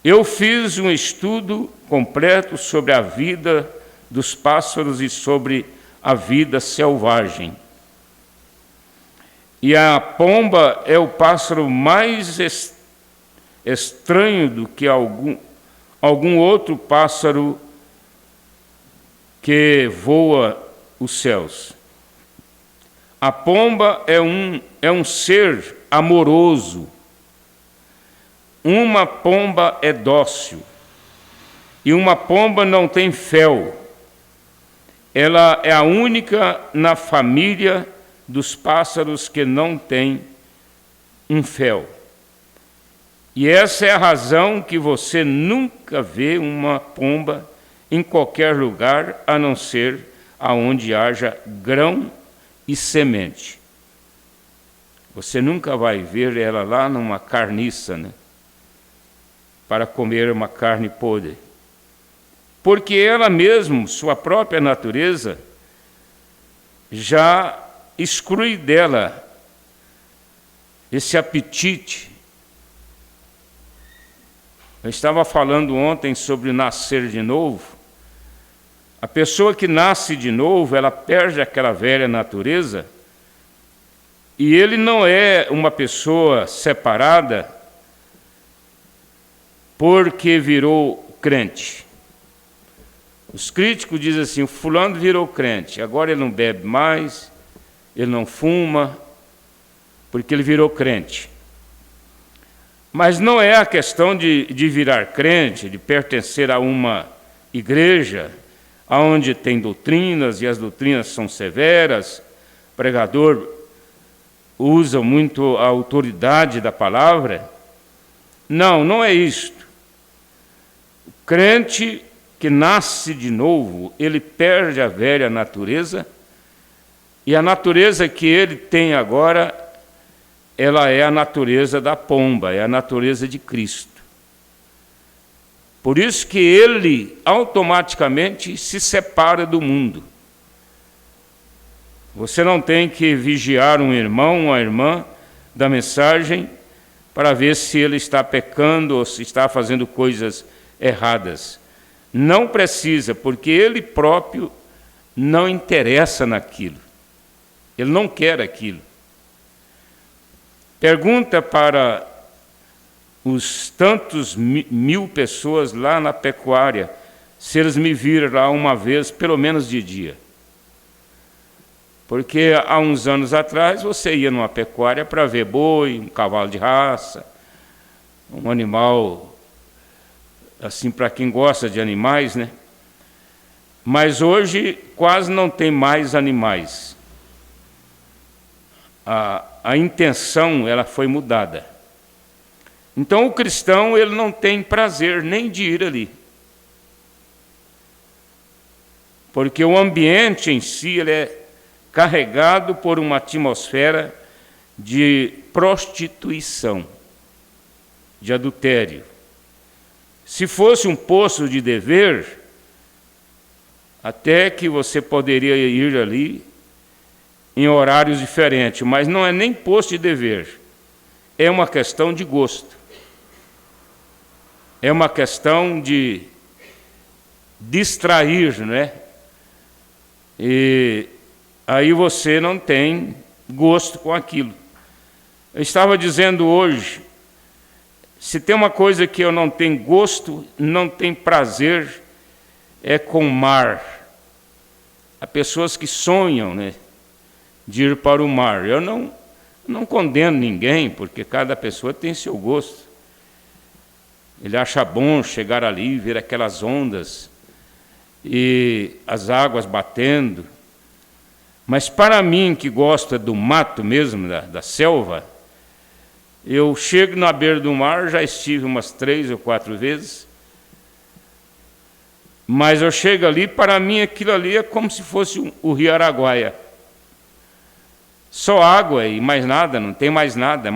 Eu fiz um estudo completo sobre a vida dos pássaros e sobre a vida selvagem. E a pomba é o pássaro mais estranho do que algum outro pássaro que voa os céus. A pomba é um ser amoroso. Uma pomba é dócil. E uma pomba não tem fel. Ela é a única na família dos pássaros que não tem um fel. E essa é a razão que você nunca vê uma pomba em qualquer lugar, a não ser aonde haja grão e semente. Você nunca vai ver ela lá numa carniça, né? Para comer uma carne podre. Porque ela mesma, sua própria natureza, já exclui dela esse apetite. Eu estava falando ontem sobre nascer de novo. A pessoa que nasce de novo, ela perde aquela velha natureza, e ele não é uma pessoa separada porque virou crente. Os críticos dizem assim: o fulano virou crente, agora ele não bebe mais, ele não fuma, porque ele virou crente. Mas não é a questão de virar crente, de pertencer a uma igreja, onde tem doutrinas, e as doutrinas são severas, o pregador usa muito a autoridade da palavra. Não é isto. O crente que nasce de novo, ele perde a velha natureza, e a natureza que ele tem agora, ela é a natureza da pomba, é a natureza de Cristo. Por isso que ele automaticamente se separa do mundo. Você não tem que vigiar um irmão, uma irmã da mensagem para ver se ele está pecando ou se está fazendo coisas erradas. Não precisa, porque ele próprio não interessa naquilo. Ele não quer aquilo. Pergunta para os tantos mil pessoas lá na pecuária, se eles me viram lá uma vez, pelo menos de dia. Porque há uns anos atrás você ia numa pecuária para ver boi, um cavalo de raça, um animal, assim, para quem gosta de animais, né? Mas hoje quase não tem mais animais. A intenção ela foi mudada. Então o cristão ele não tem prazer nem de ir ali. Porque o ambiente em si ele é carregado por uma atmosfera de prostituição, de adultério. Se fosse um posto de dever, até que você poderia ir ali em horários diferentes, mas não é nem posto de dever, é uma questão de gosto. É uma questão de distrair, né? E aí você não tem gosto com aquilo. Eu estava dizendo hoje, se tem uma coisa que eu não tenho gosto, não tenho prazer, é com o mar. Há pessoas que sonham, né, de ir para o mar. Eu não condeno ninguém, porque cada pessoa tem seu gosto. Ele acha bom chegar ali, ver aquelas ondas e as águas batendo. Mas para mim, que gosta do mato mesmo, da selva, eu chego na beira do mar, já estive umas 3 ou 4 vezes, mas eu chego ali, para mim aquilo ali é como se fosse o rio Araguaia. Só água e mais nada, não tem mais nada,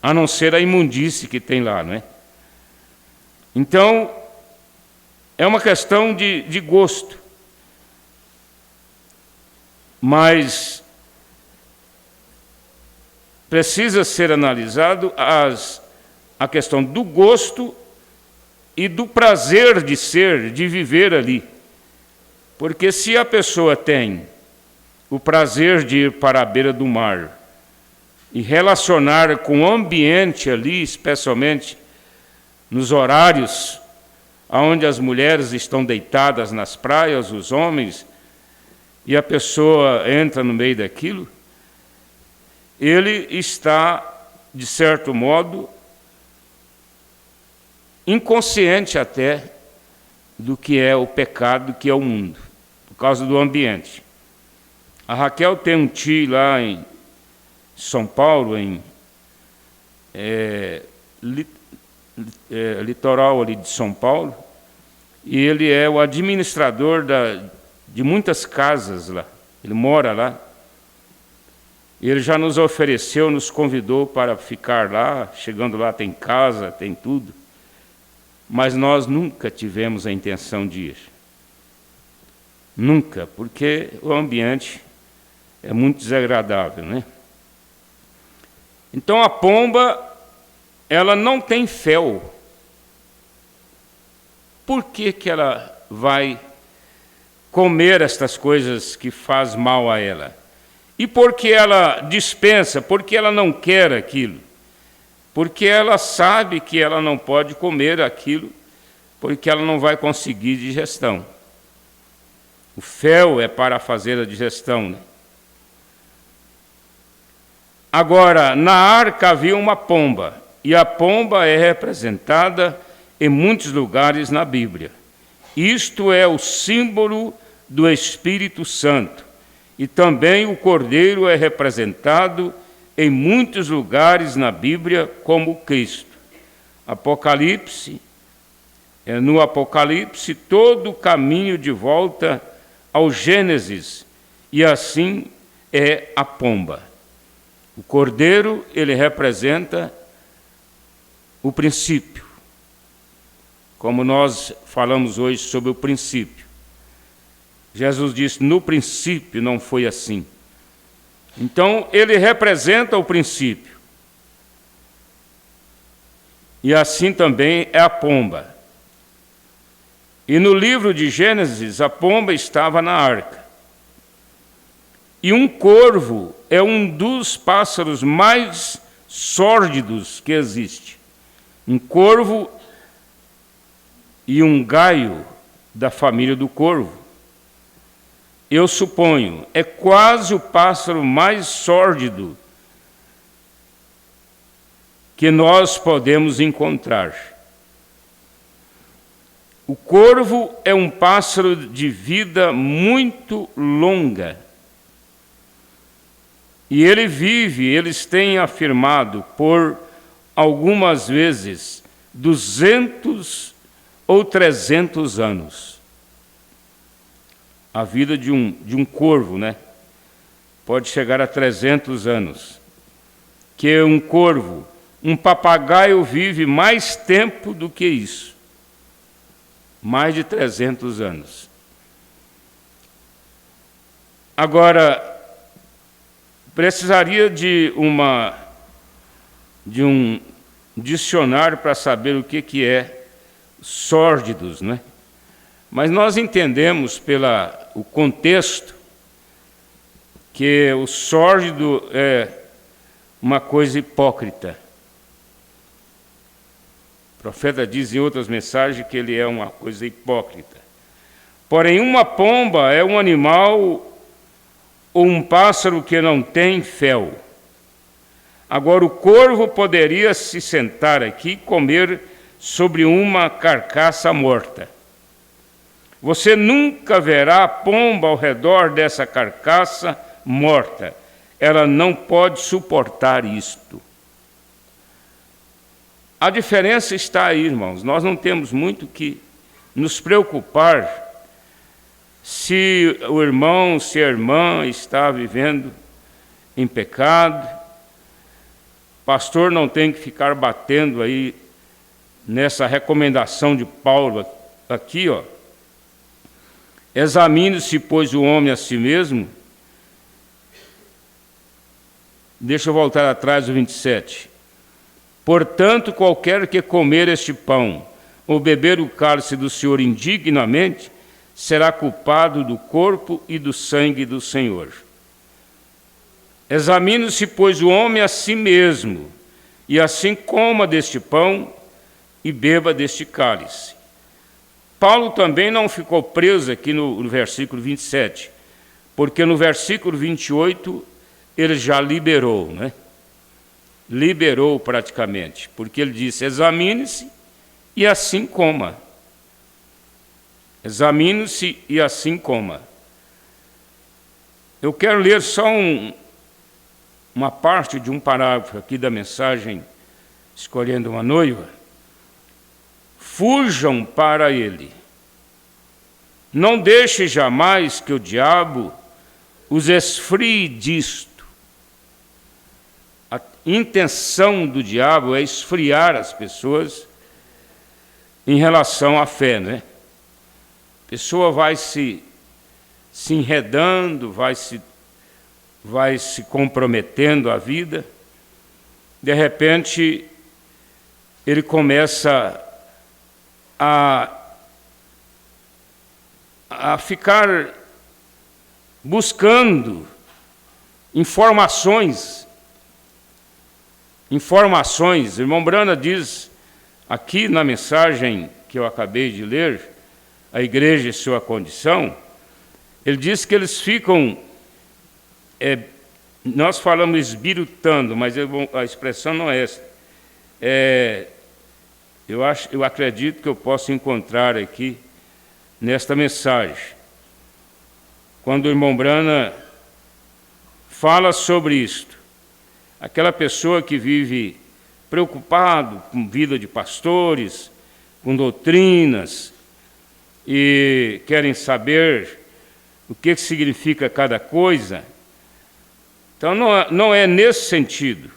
a não ser a imundície que tem lá, não é? Então, é uma questão de gosto. Mas precisa ser analisado a questão do gosto e do prazer de ser, de viver ali. Porque se a pessoa tem o prazer de ir para a beira do mar e relacionar com o ambiente ali, especialmente nos horários onde as mulheres estão deitadas nas praias, os homens, e a pessoa entra no meio daquilo, ele está, de certo modo, inconsciente até do que é o pecado, do que é o mundo, por causa do ambiente. A Raquel tem um tio lá em São Paulo, em litoral ali de São Paulo, e ele é o administrador de muitas casas lá. Ele mora lá. Ele já nos ofereceu, nos convidou para ficar lá. Chegando lá tem casa, tem tudo. Mas nós nunca tivemos a intenção de ir. Nunca, porque o ambiente é muito desagradável, né? Então a pomba, ela não tem fel. Por que ela vai comer estas coisas que faz mal a ela? E por que ela dispensa? Porque ela não quer aquilo. Porque ela sabe que ela não pode comer aquilo, porque ela não vai conseguir digestão. O fel é para fazer a digestão, né? Agora, na arca havia uma pomba, e a pomba é representada em muitos lugares na Bíblia. Isto é o símbolo do Espírito Santo. E também o cordeiro é representado em muitos lugares na Bíblia como Cristo. No Apocalipse, todo o caminho de volta ao Gênesis, e assim é a pomba. O cordeiro, ele representa o princípio, como nós falamos hoje sobre o princípio. Jesus disse, no princípio não foi assim. Então, ele representa o princípio. E assim também é a pomba. E no livro de Gênesis, a pomba estava na arca. E um corvo é um dos pássaros mais sórdidos que existem. Um corvo e um gaio da família do corvo. Eu suponho, é quase o pássaro mais sórdido que nós podemos encontrar. O corvo é um pássaro de vida muito longa. E ele vive, eles têm afirmado, por algumas vezes, 200 ou 300 anos. A vida de um corvo, né? Pode chegar a 300 anos. Que um corvo, um papagaio vive mais tempo do que isso. Mais de 300 anos. Agora, precisaria de um dicionário para saber o que é sórdidos, né? Mas nós entendemos pelo contexto que o sórdido é uma coisa hipócrita. O profeta diz em outras mensagens que ele é uma coisa hipócrita. Porém, uma pomba é um animal ou um pássaro que não tem fel. Agora, o corvo poderia se sentar aqui e comer sobre uma carcaça morta. Você nunca verá a pomba ao redor dessa carcaça morta. Ela não pode suportar isto. A diferença está aí, irmãos. Nós não temos muito que nos preocupar se o irmão, se a irmã está vivendo em pecado. Pastor não tem que ficar batendo aí nessa recomendação de Paulo aqui, ó. Examine-se, pois, o homem a si mesmo. Deixa eu voltar atrás do 27. Portanto, qualquer que comer este pão ou beber o cálice do Senhor indignamente, será culpado do corpo e do sangue do Senhor. Examine-se, pois, o homem a si mesmo, e assim coma deste pão e beba deste cálice. Paulo também não ficou preso aqui no versículo 27, porque no versículo 28 ele já liberou, né? Liberou praticamente, porque ele disse: examine-se e assim coma. Examine-se e assim coma. Eu quero ler só uma parte de um parágrafo aqui da mensagem Escolhendo uma Noiva. Fujam para ele. Não deixe jamais que o diabo os esfrie disto. A intenção do diabo é esfriar as pessoas em relação à fé, né? A pessoa vai se enredando, vai se comprometendo a vida. De repente, ele começa a ficar buscando informações. O irmão Brana diz aqui na mensagem que eu acabei de ler, a igreja e sua condição, ele diz que eles ficam, nós falamos esbirutando, mas a expressão não é essa. Eu acredito que eu posso encontrar aqui nesta mensagem, quando o irmão Brana fala sobre isto. Aquela pessoa que vive preocupado com vida de pastores, com doutrinas, e querem saber o que significa cada coisa. Então, não é nesse sentido.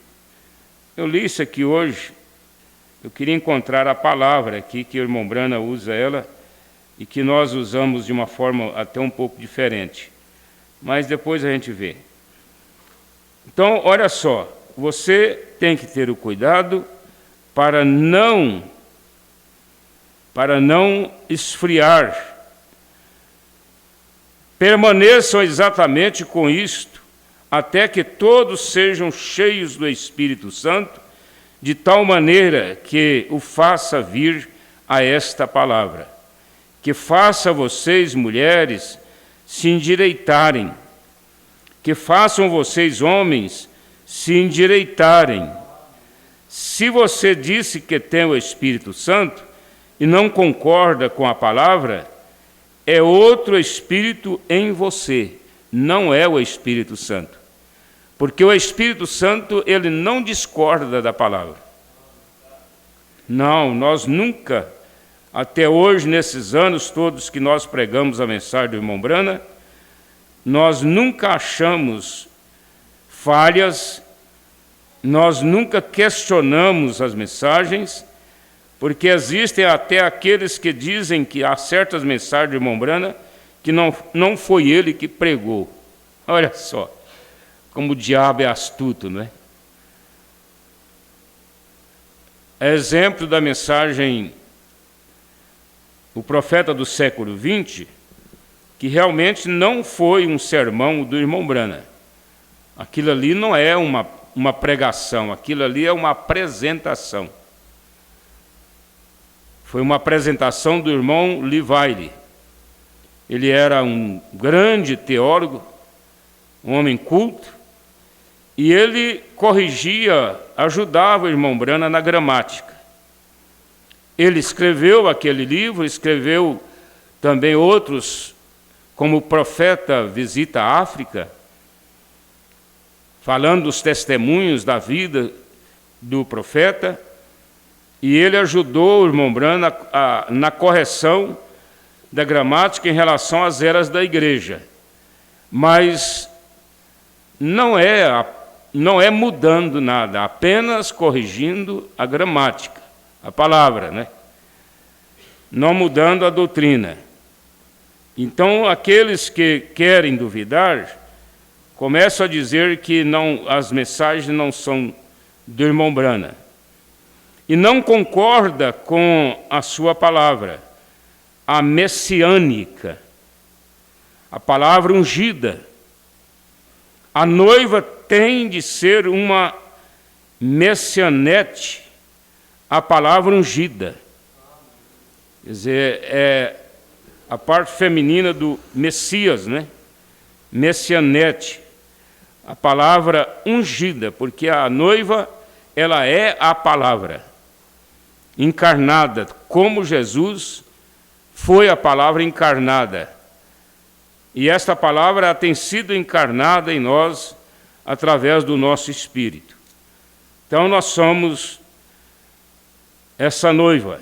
Eu li isso aqui hoje, eu queria encontrar a palavra aqui, que o irmão Brana usa ela, e que nós usamos de uma forma até um pouco diferente. Mas depois a gente vê. Então, olha só, você tem que ter o cuidado para não esfriar. Permaneçam exatamente com isto até que todos sejam cheios do Espírito Santo, de tal maneira que o faça vir a esta palavra, que faça vocês, mulheres, se endireitarem, que façam vocês, homens, se endireitarem. Se você disse que tem o Espírito Santo e não concorda com a palavra, é outro Espírito em você, não é o Espírito Santo. Porque o Espírito Santo, ele não discorda da palavra. Não, nós nunca, até hoje, nesses anos todos que nós pregamos a mensagem do irmão Brana, nós nunca achamos falhas, nós nunca questionamos as mensagens, porque existem até aqueles que dizem que há certas mensagens do irmão Brana que não foi ele que pregou. Olha só, como o diabo é astuto, não é? Exemplo da mensagem, o profeta do século XX, que realmente não foi um sermão do irmão Brana. Aquilo ali não é uma pregação, aquilo ali é uma apresentação. Foi uma apresentação do irmão Livile. Ele era um grande teólogo, um homem culto, e ele corrigia, ajudava o irmão Brana na gramática. Ele escreveu aquele livro, escreveu também outros, como o Profeta Visita a África, falando dos testemunhos da vida do profeta, e ele ajudou o irmão Brana na correção da gramática em relação às eras da igreja. Mas não é mudando nada, apenas corrigindo a gramática, a palavra, né? Não mudando a doutrina. Então, aqueles que querem duvidar, começam a dizer que as mensagens não são do irmão Brana. E não concorda com a sua palavra, a messiânica, a palavra ungida. A noiva tem de ser uma messianete, a palavra ungida. Quer dizer, é a parte feminina do Messias, né? Messianete, a palavra ungida, porque a noiva, ela é a palavra encarnada, como Jesus foi a palavra encarnada. E esta palavra tem sido encarnada em nós através do nosso espírito. Então nós somos essa noiva.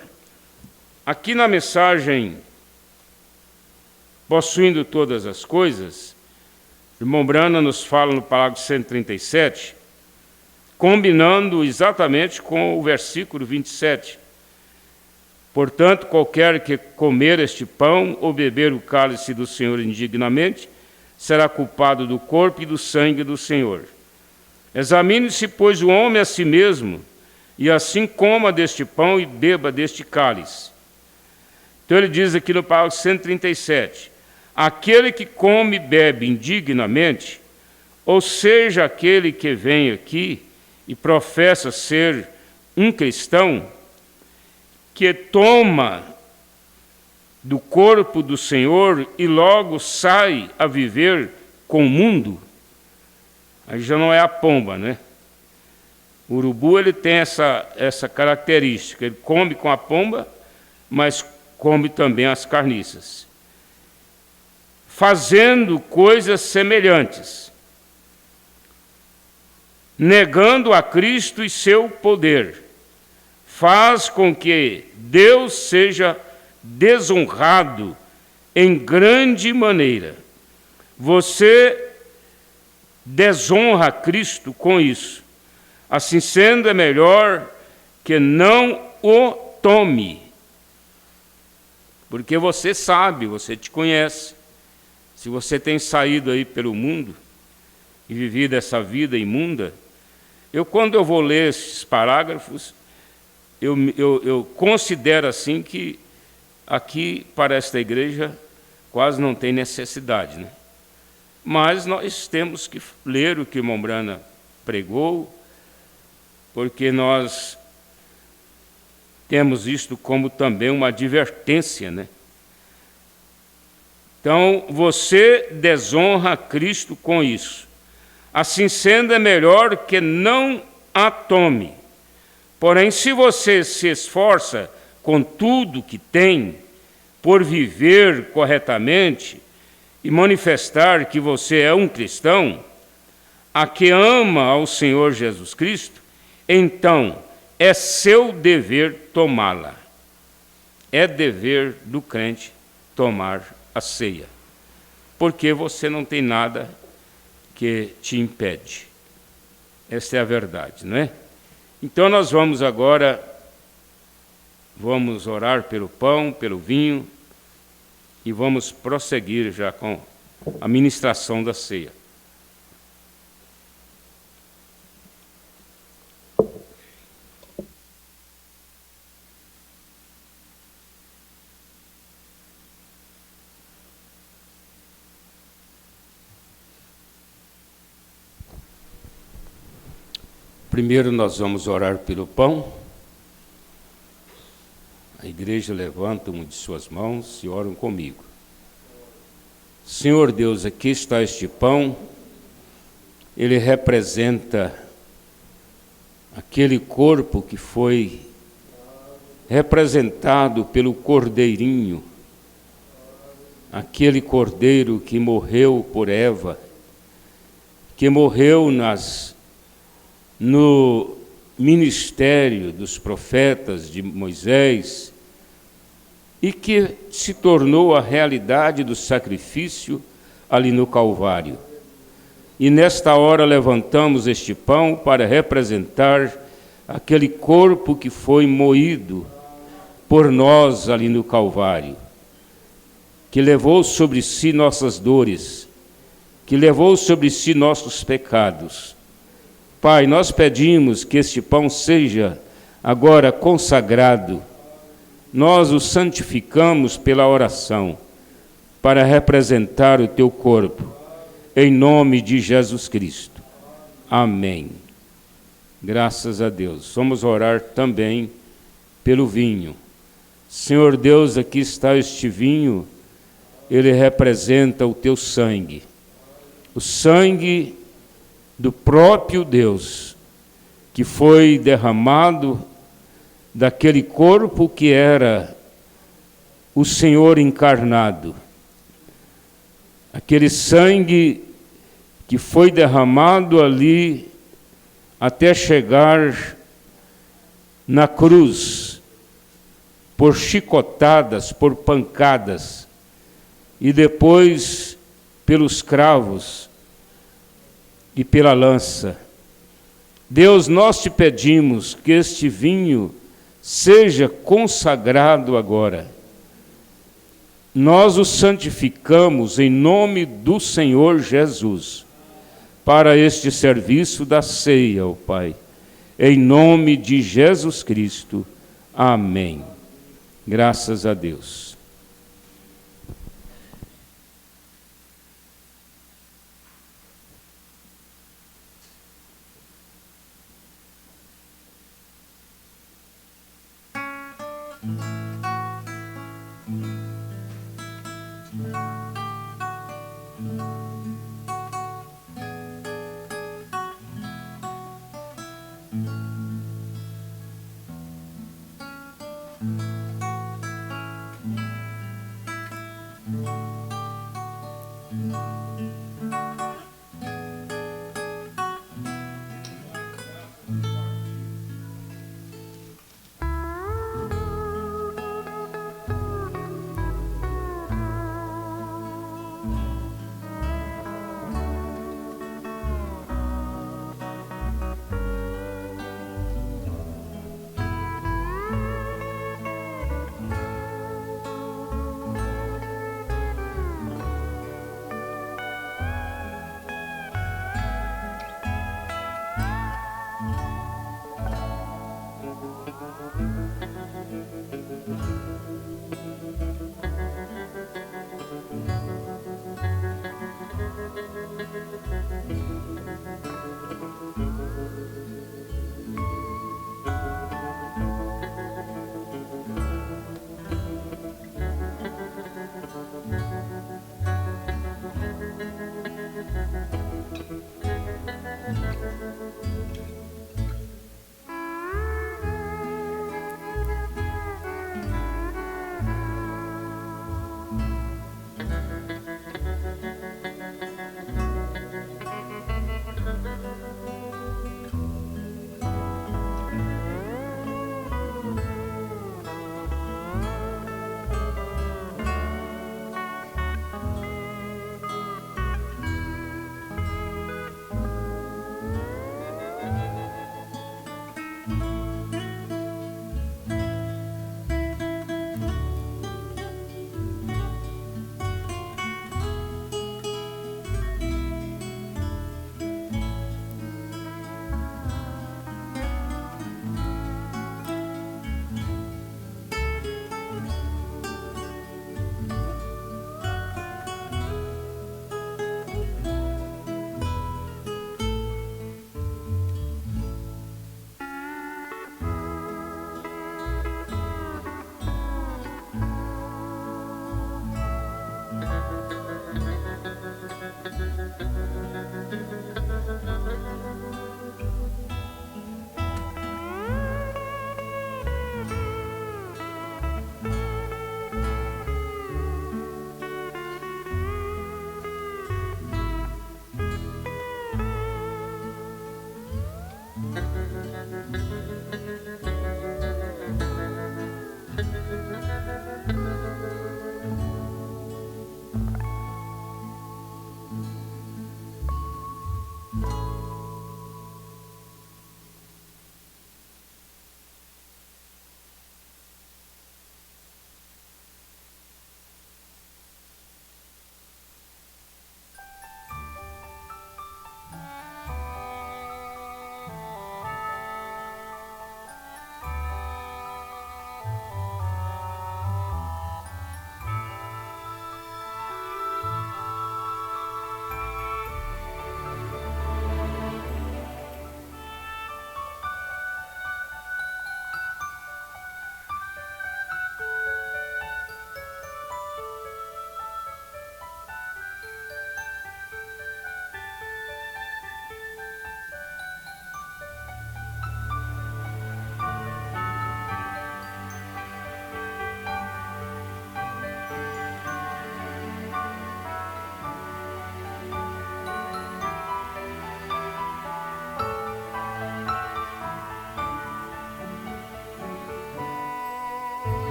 Aqui na mensagem, possuindo todas as coisas, o irmão Brana nos fala no parágrafo 137, combinando exatamente com o versículo 27. Portanto, qualquer que comer este pão ou beber o cálice do Senhor indignamente, será culpado do corpo e do sangue do Senhor. Examine-se, pois, o homem a si mesmo, e assim coma deste pão e beba deste cálice. Então ele diz aqui no parágrafo 137, aquele que come e bebe indignamente, ou seja, aquele que vem aqui e professa ser um cristão, que toma do corpo do Senhor e logo sai a viver com o mundo, aí já não é a pomba, né? O urubu, ele tem essa característica, ele come com a pomba, mas come também as carniças. Fazendo coisas semelhantes, negando a Cristo e seu poder, faz com que Deus seja desonrado em grande maneira. Você desonra Cristo com isso. Assim sendo, é melhor que não o tome. Porque você sabe, você te conhece. Se você tem saído aí pelo mundo e vivido essa vida imunda, quando eu vou ler esses parágrafos, eu considero assim que aqui, para esta igreja, quase não tem necessidade, né? Mas nós temos que ler o que Mombrana pregou, porque nós temos isto como também uma advertência, né? Então, você desonra Cristo com isso. Assim sendo, é melhor que não a tome. Porém, se você se esforça com tudo que tem, por viver corretamente e manifestar que você é um cristão, a que ama ao Senhor Jesus Cristo, então é seu dever tomá-la. É dever do crente tomar a ceia, porque você não tem nada que te impede. Esta é a verdade, não é? Então nós vamos agora, vamos orar pelo pão, pelo vinho, e vamos prosseguir já com a ministração da ceia. Primeiro nós vamos orar pelo pão. A igreja levanta uma de suas mãos e oram comigo. Senhor Deus, aqui está este pão. Ele representa aquele corpo que foi representado pelo Cordeirinho, aquele Cordeiro que morreu por Eva, que morreu no ministério dos profetas de Moisés e que se tornou a realidade do sacrifício ali no Calvário. E nesta hora levantamos este pão para representar aquele corpo que foi moído por nós ali no Calvário, que levou sobre si nossas dores, que levou sobre si nossos pecados. Pai, nós pedimos que este pão seja agora consagrado. Nós o santificamos pela oração, para representar o teu corpo, em nome de Jesus Cristo. Amém. Graças a Deus. Vamos orar também pelo vinho. Senhor Deus, aqui está este vinho, ele representa o teu sangue. O sangue do próprio Deus, que foi derramado daquele corpo que era o Senhor encarnado. Aquele sangue que foi derramado ali até chegar na cruz, por chicotadas, por pancadas, e depois pelos cravos e pela lança. Deus, nós te pedimos que este vinho seja consagrado agora. Nós o santificamos em nome do Senhor Jesus, para este serviço da ceia, ó Pai. Em nome de Jesus Cristo. Amém. Graças a Deus.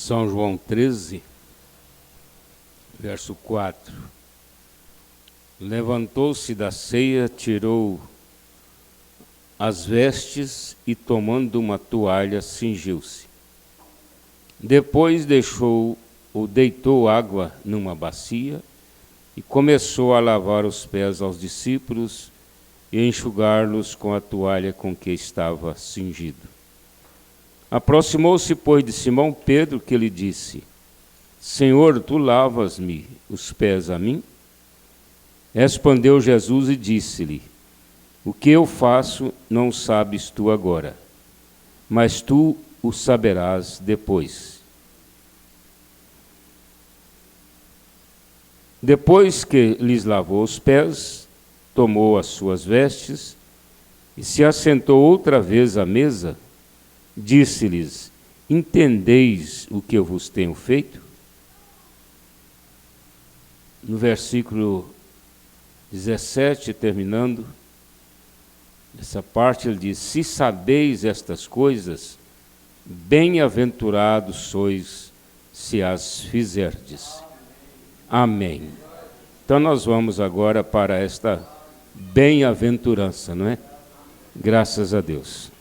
São João 13, verso 4. Levantou-se da ceia, tirou as vestes e, tomando uma toalha, cingiu-se. Depois deitou água numa bacia e começou a lavar os pés aos discípulos e enxugar-los com a toalha com que estava cingido. Aproximou-se, pois, de Simão Pedro, que lhe disse: Senhor, tu lavas-me os pés a mim? Respondeu Jesus e disse-lhe: O que eu faço não sabes tu agora, mas tu o saberás depois. Depois que lhes lavou os pés, tomou as suas vestes e se assentou outra vez à mesa. Disse-lhes: Entendeis o que eu vos tenho feito? No versículo 17, terminando essa parte, ele diz: Se sabeis estas coisas, bem-aventurados sois se as fizerdes. Amém. Então nós vamos agora para esta bem-aventurança, não é? Graças a Deus.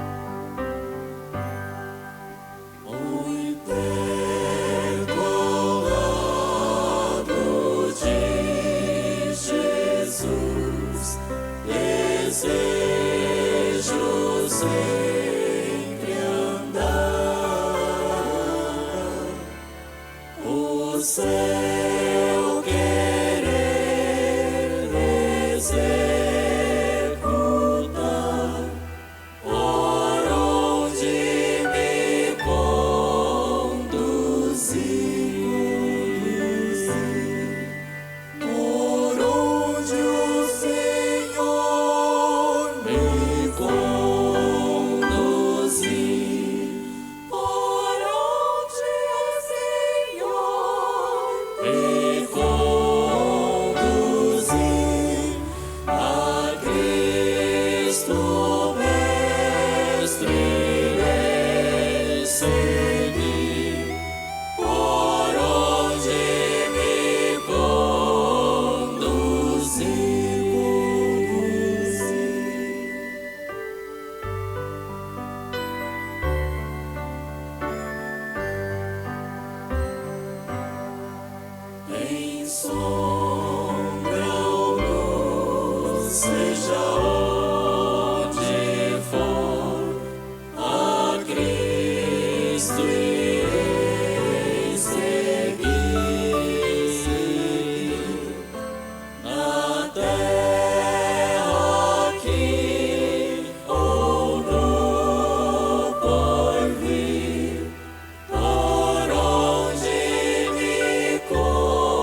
Por onde me conduz.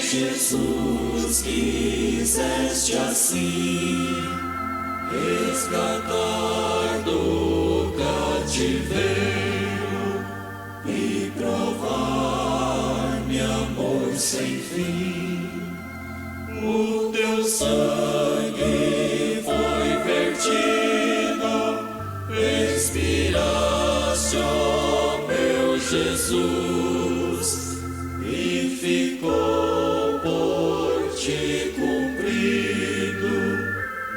Jesus, quiseste assim resgatar do cativeiro e provar-me amor sem fim. O teu sangue foi vertido, expiraste, ó meu Jesus, e ficou por ti cumprido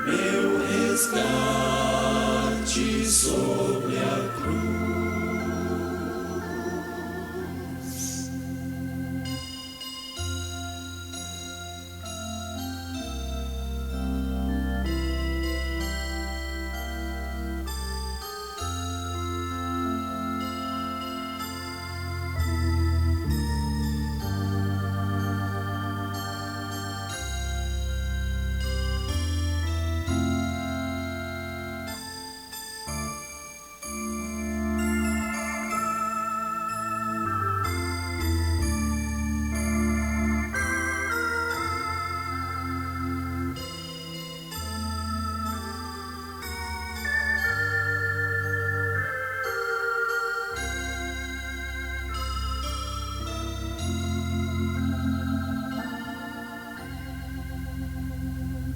meu resgate sobre a cruz.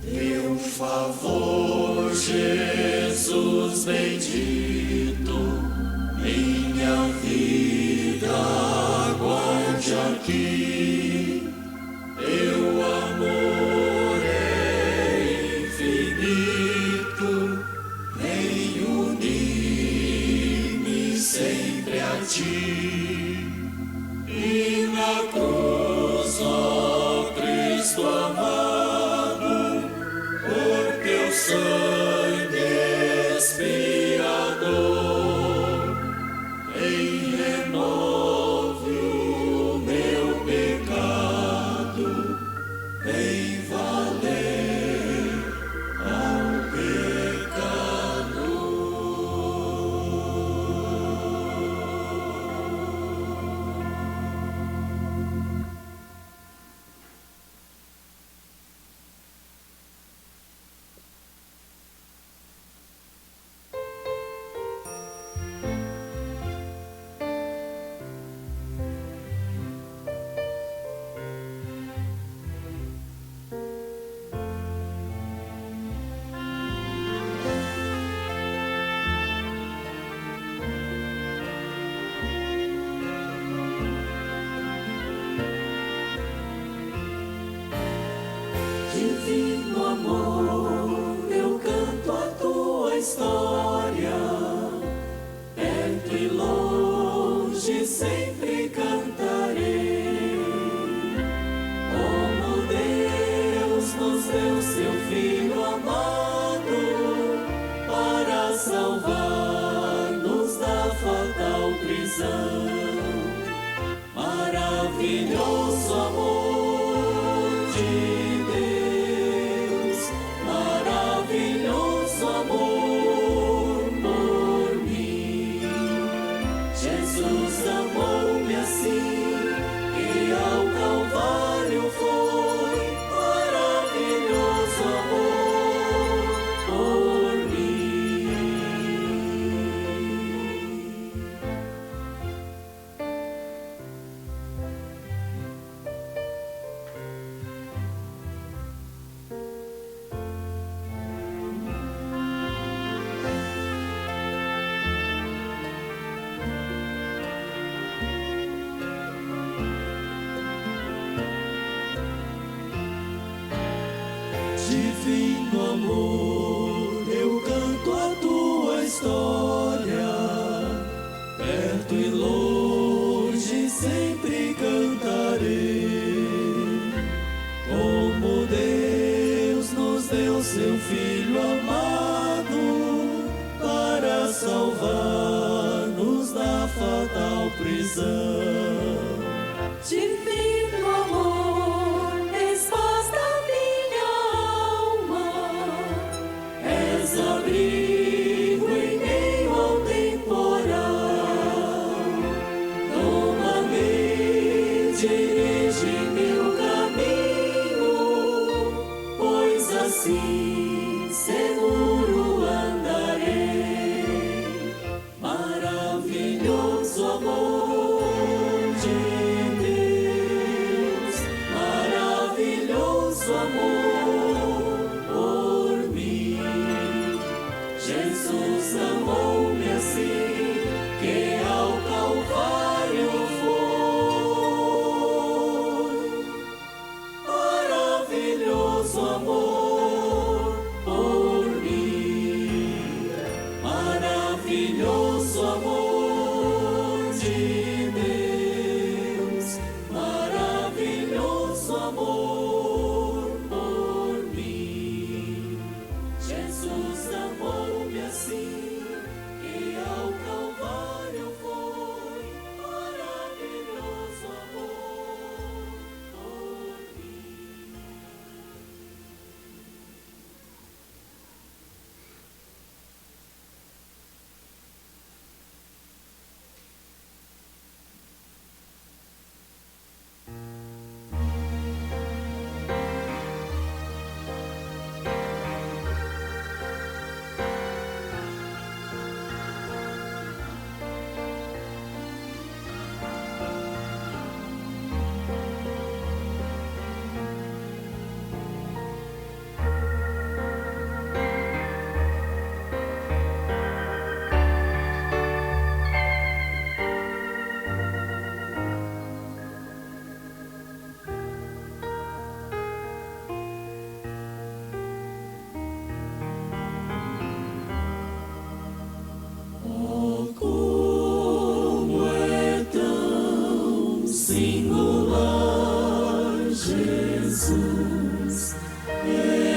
Teu favor, Jesus bendito, minha vida aguarde aqui. Teu amor é infinito, vem unir-me sempre a ti. E na cruz, ó Cristo amado, por teu sangue expiador, em renove o meu pecado, vem valer ao pecador. Divino amor, eu canto a tua história, perto e longe sempre cantarei. Divino amor, eu canto a tua história, perto e longe sempre cantarei. Como Deus nos deu seu Filho amado para salvar-nos da fatal prisão. Divino amor, és paz da minha alma, És abrigo em meio ao temporal. Toma-me, dirige meu caminho, pois assim seguro andarei. Maravilhoso amor de Deus, maravilhoso amor por mim. Jesus amou-me assim, que ao Calvário foi. Maravilhoso amor por mim, maravilhoso amor de Deus, maravilhoso amor por mim. Jesus amou-me assim, que ao Calvário foi. Maravilhoso amor por mim. Oh, como é tão singular, Jesus,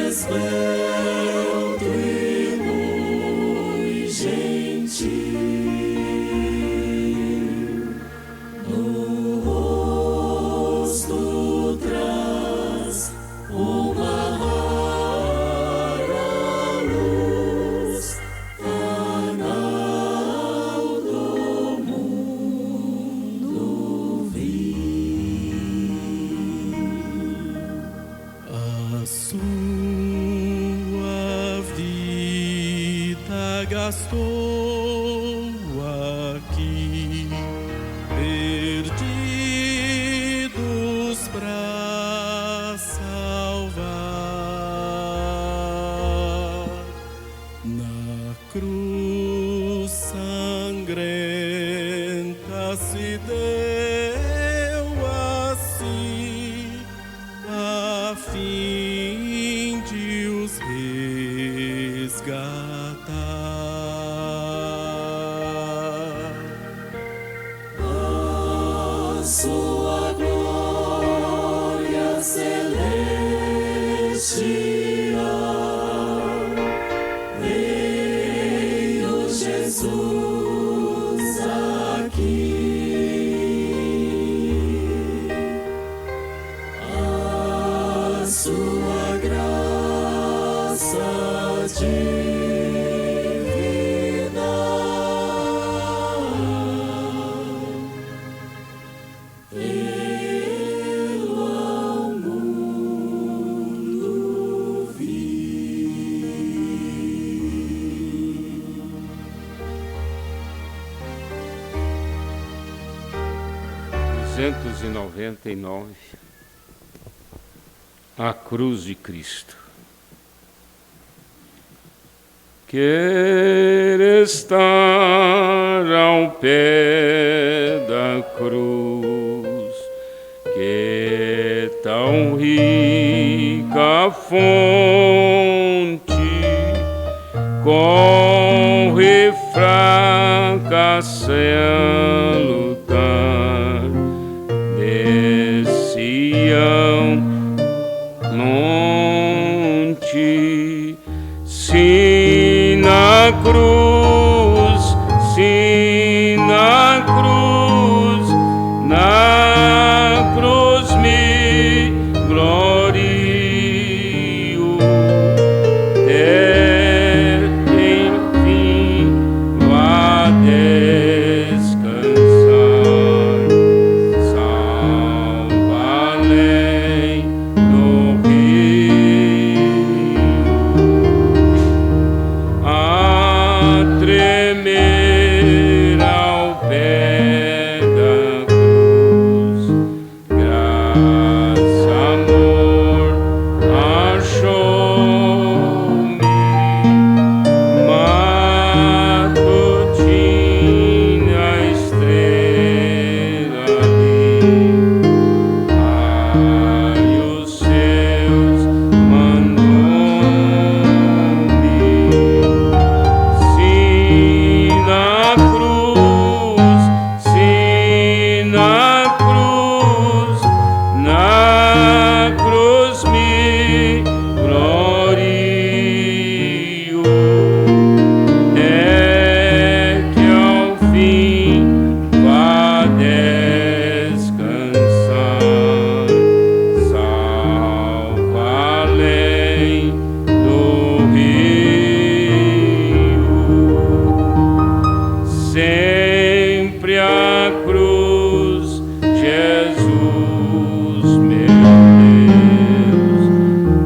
esbelto e muito gentil. No rosto traz uma rara luz, canal do mundo vi. A sua vida gastou aqui, perdidos pra salvar. Na cruz sangrenta se deu assim, a fim de os resgatar. A sua glória celestial veio Jesus aqui. A sua graça divina veio ao mundo vir. 299. A cruz de Cristo. Quer estar ao pé da cruz, que tão rica fonte, corre franca sem lutar, desciam monte, se na cruz, se na cruz, na cruz me glorio, enfim vá descansar, salva além do rio, a tremer ao pé da cruz, graça, amor, achou-me, matutina estrela ali, raios seus mandou-me, se na cruz, se na cruz, na cruz me glorio, é que ao fim vá descansar, salva além do rio, sempre a cruz, Jesus, meu Deus,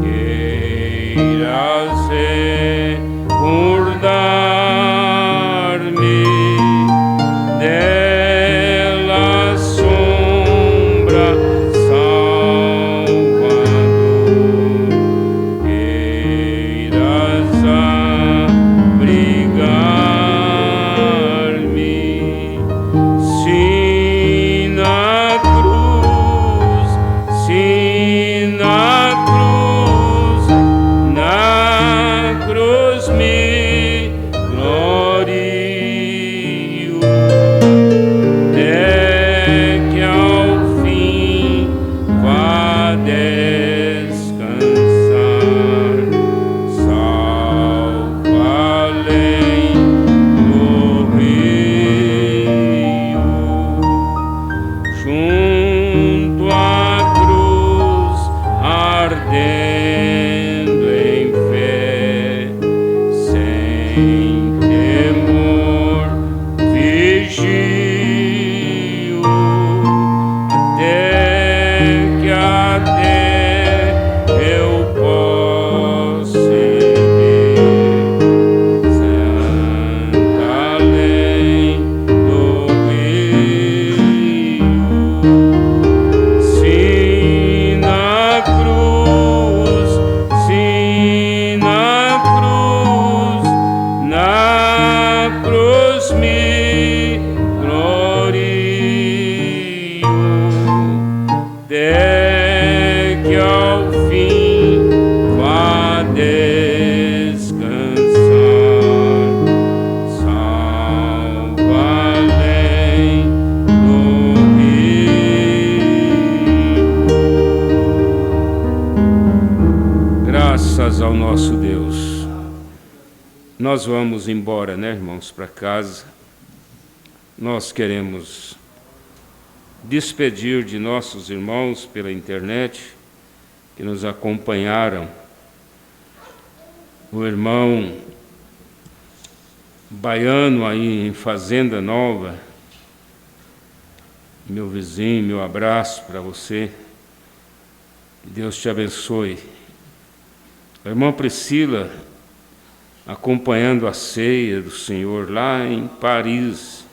queiras recordar-me dela sombra, Salvador, queiras abrigar-me, se na cruz, se na cruz, na cruz me glorio, até que ao fim vá descansar, salva além do rio, junto à cruz, ardendo em fé, sem temor, vigio, até eu possa ver Santa além do rio, se na cruz, se na cruz, na cruz me glorio, até que ao fim vá descansar, salva além do rio. Graças ao nosso Deus. Nós vamos embora, né, irmãos, para casa. Nós queremos despedir de nossos irmãos pela internet que nos acompanharam. O irmão baiano aí em Fazenda Nova, meu vizinho, meu abraço para você. Que Deus te abençoe. A irmã Priscila, acompanhando a ceia do Senhor lá em Paris.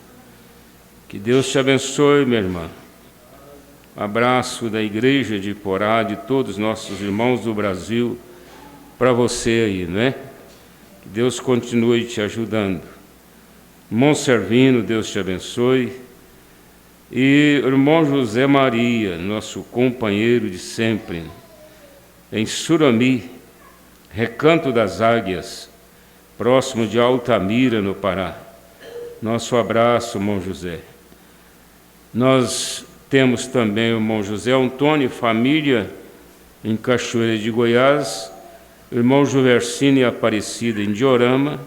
Que Deus te abençoe, minha irmã. Um abraço da Igreja de Porá, de todos os nossos irmãos do Brasil, para você aí, não é? Que Deus continue te ajudando. Irmão Servino, Deus te abençoe. E irmão José Maria, nosso companheiro de sempre, em Surami, Recanto das Águias, próximo de Altamira, no Pará. Nosso abraço, irmão José. Nós temos também o irmão José Antônio, família, em Cachoeira de Goiás, irmão Juversino e Aparecida, em Diorama,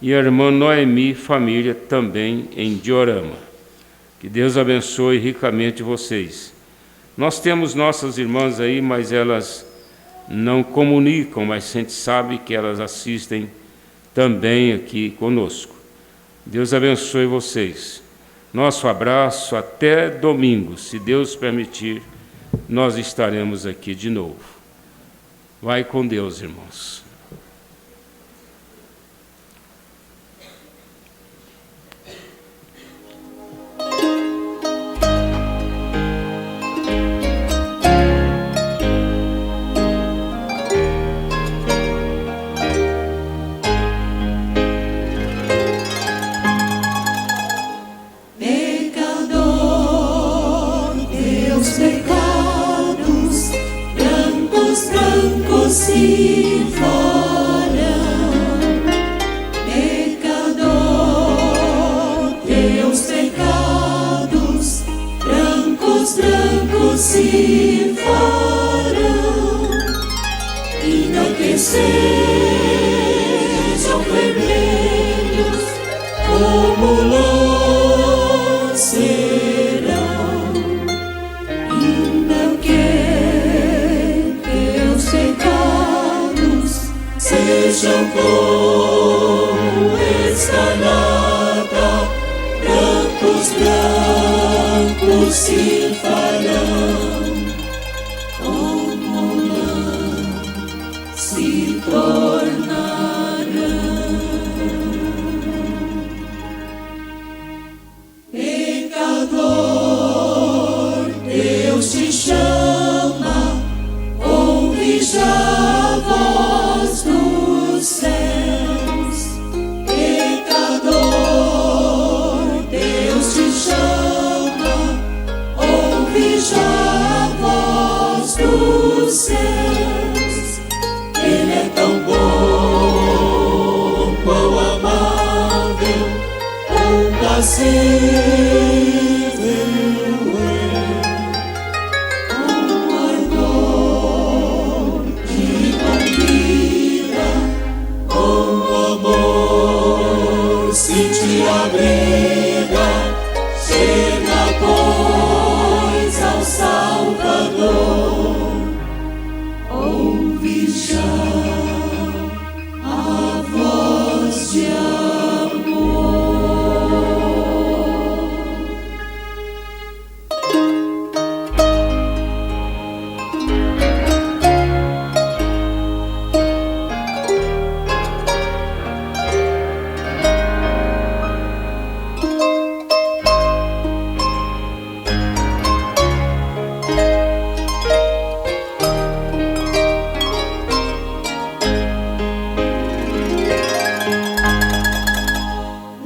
e a irmã Noemi, família, também em Diorama. Que Deus abençoe ricamente vocês. Nós temos nossas irmãs aí, mas elas não comunicam, mas a gente sabe que elas assistem também aqui conosco. Deus abençoe vocês. Nosso abraço até domingo, se Deus permitir, nós estaremos aqui de novo. Vai com Deus, irmãos. Se farão, pecador, teus pecados brancos se farão, ainda que sejam vermelhos como lã serão, ainda que teus pecados sejam como escarlata, brancos se farão, como lã se tornarão. Pecador, Deus te chama, ouve já a voz dos céus. Pecador, Deus te chama, ouve já a voz dos céus. Ele é tão bom, quão amável, compasível é, com ardor que convida, com amor se te abriga, chega pois ao Salvador, ouve já a voz de amor.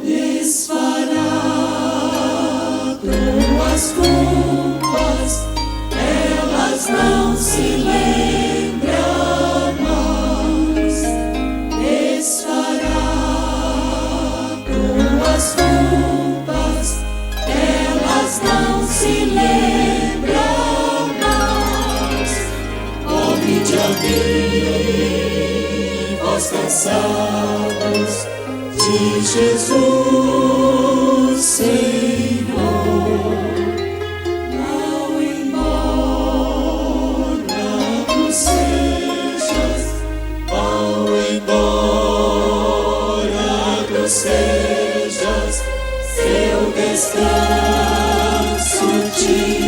Desfará tuas culpas, elas não se lembram mais. Desfará tuas culpas, elas não se lembram mais. Ouve de ouvir, vós cansados, de Jesus, Senhor, não embora tu sejas, não embora tu sejas, seu descanso te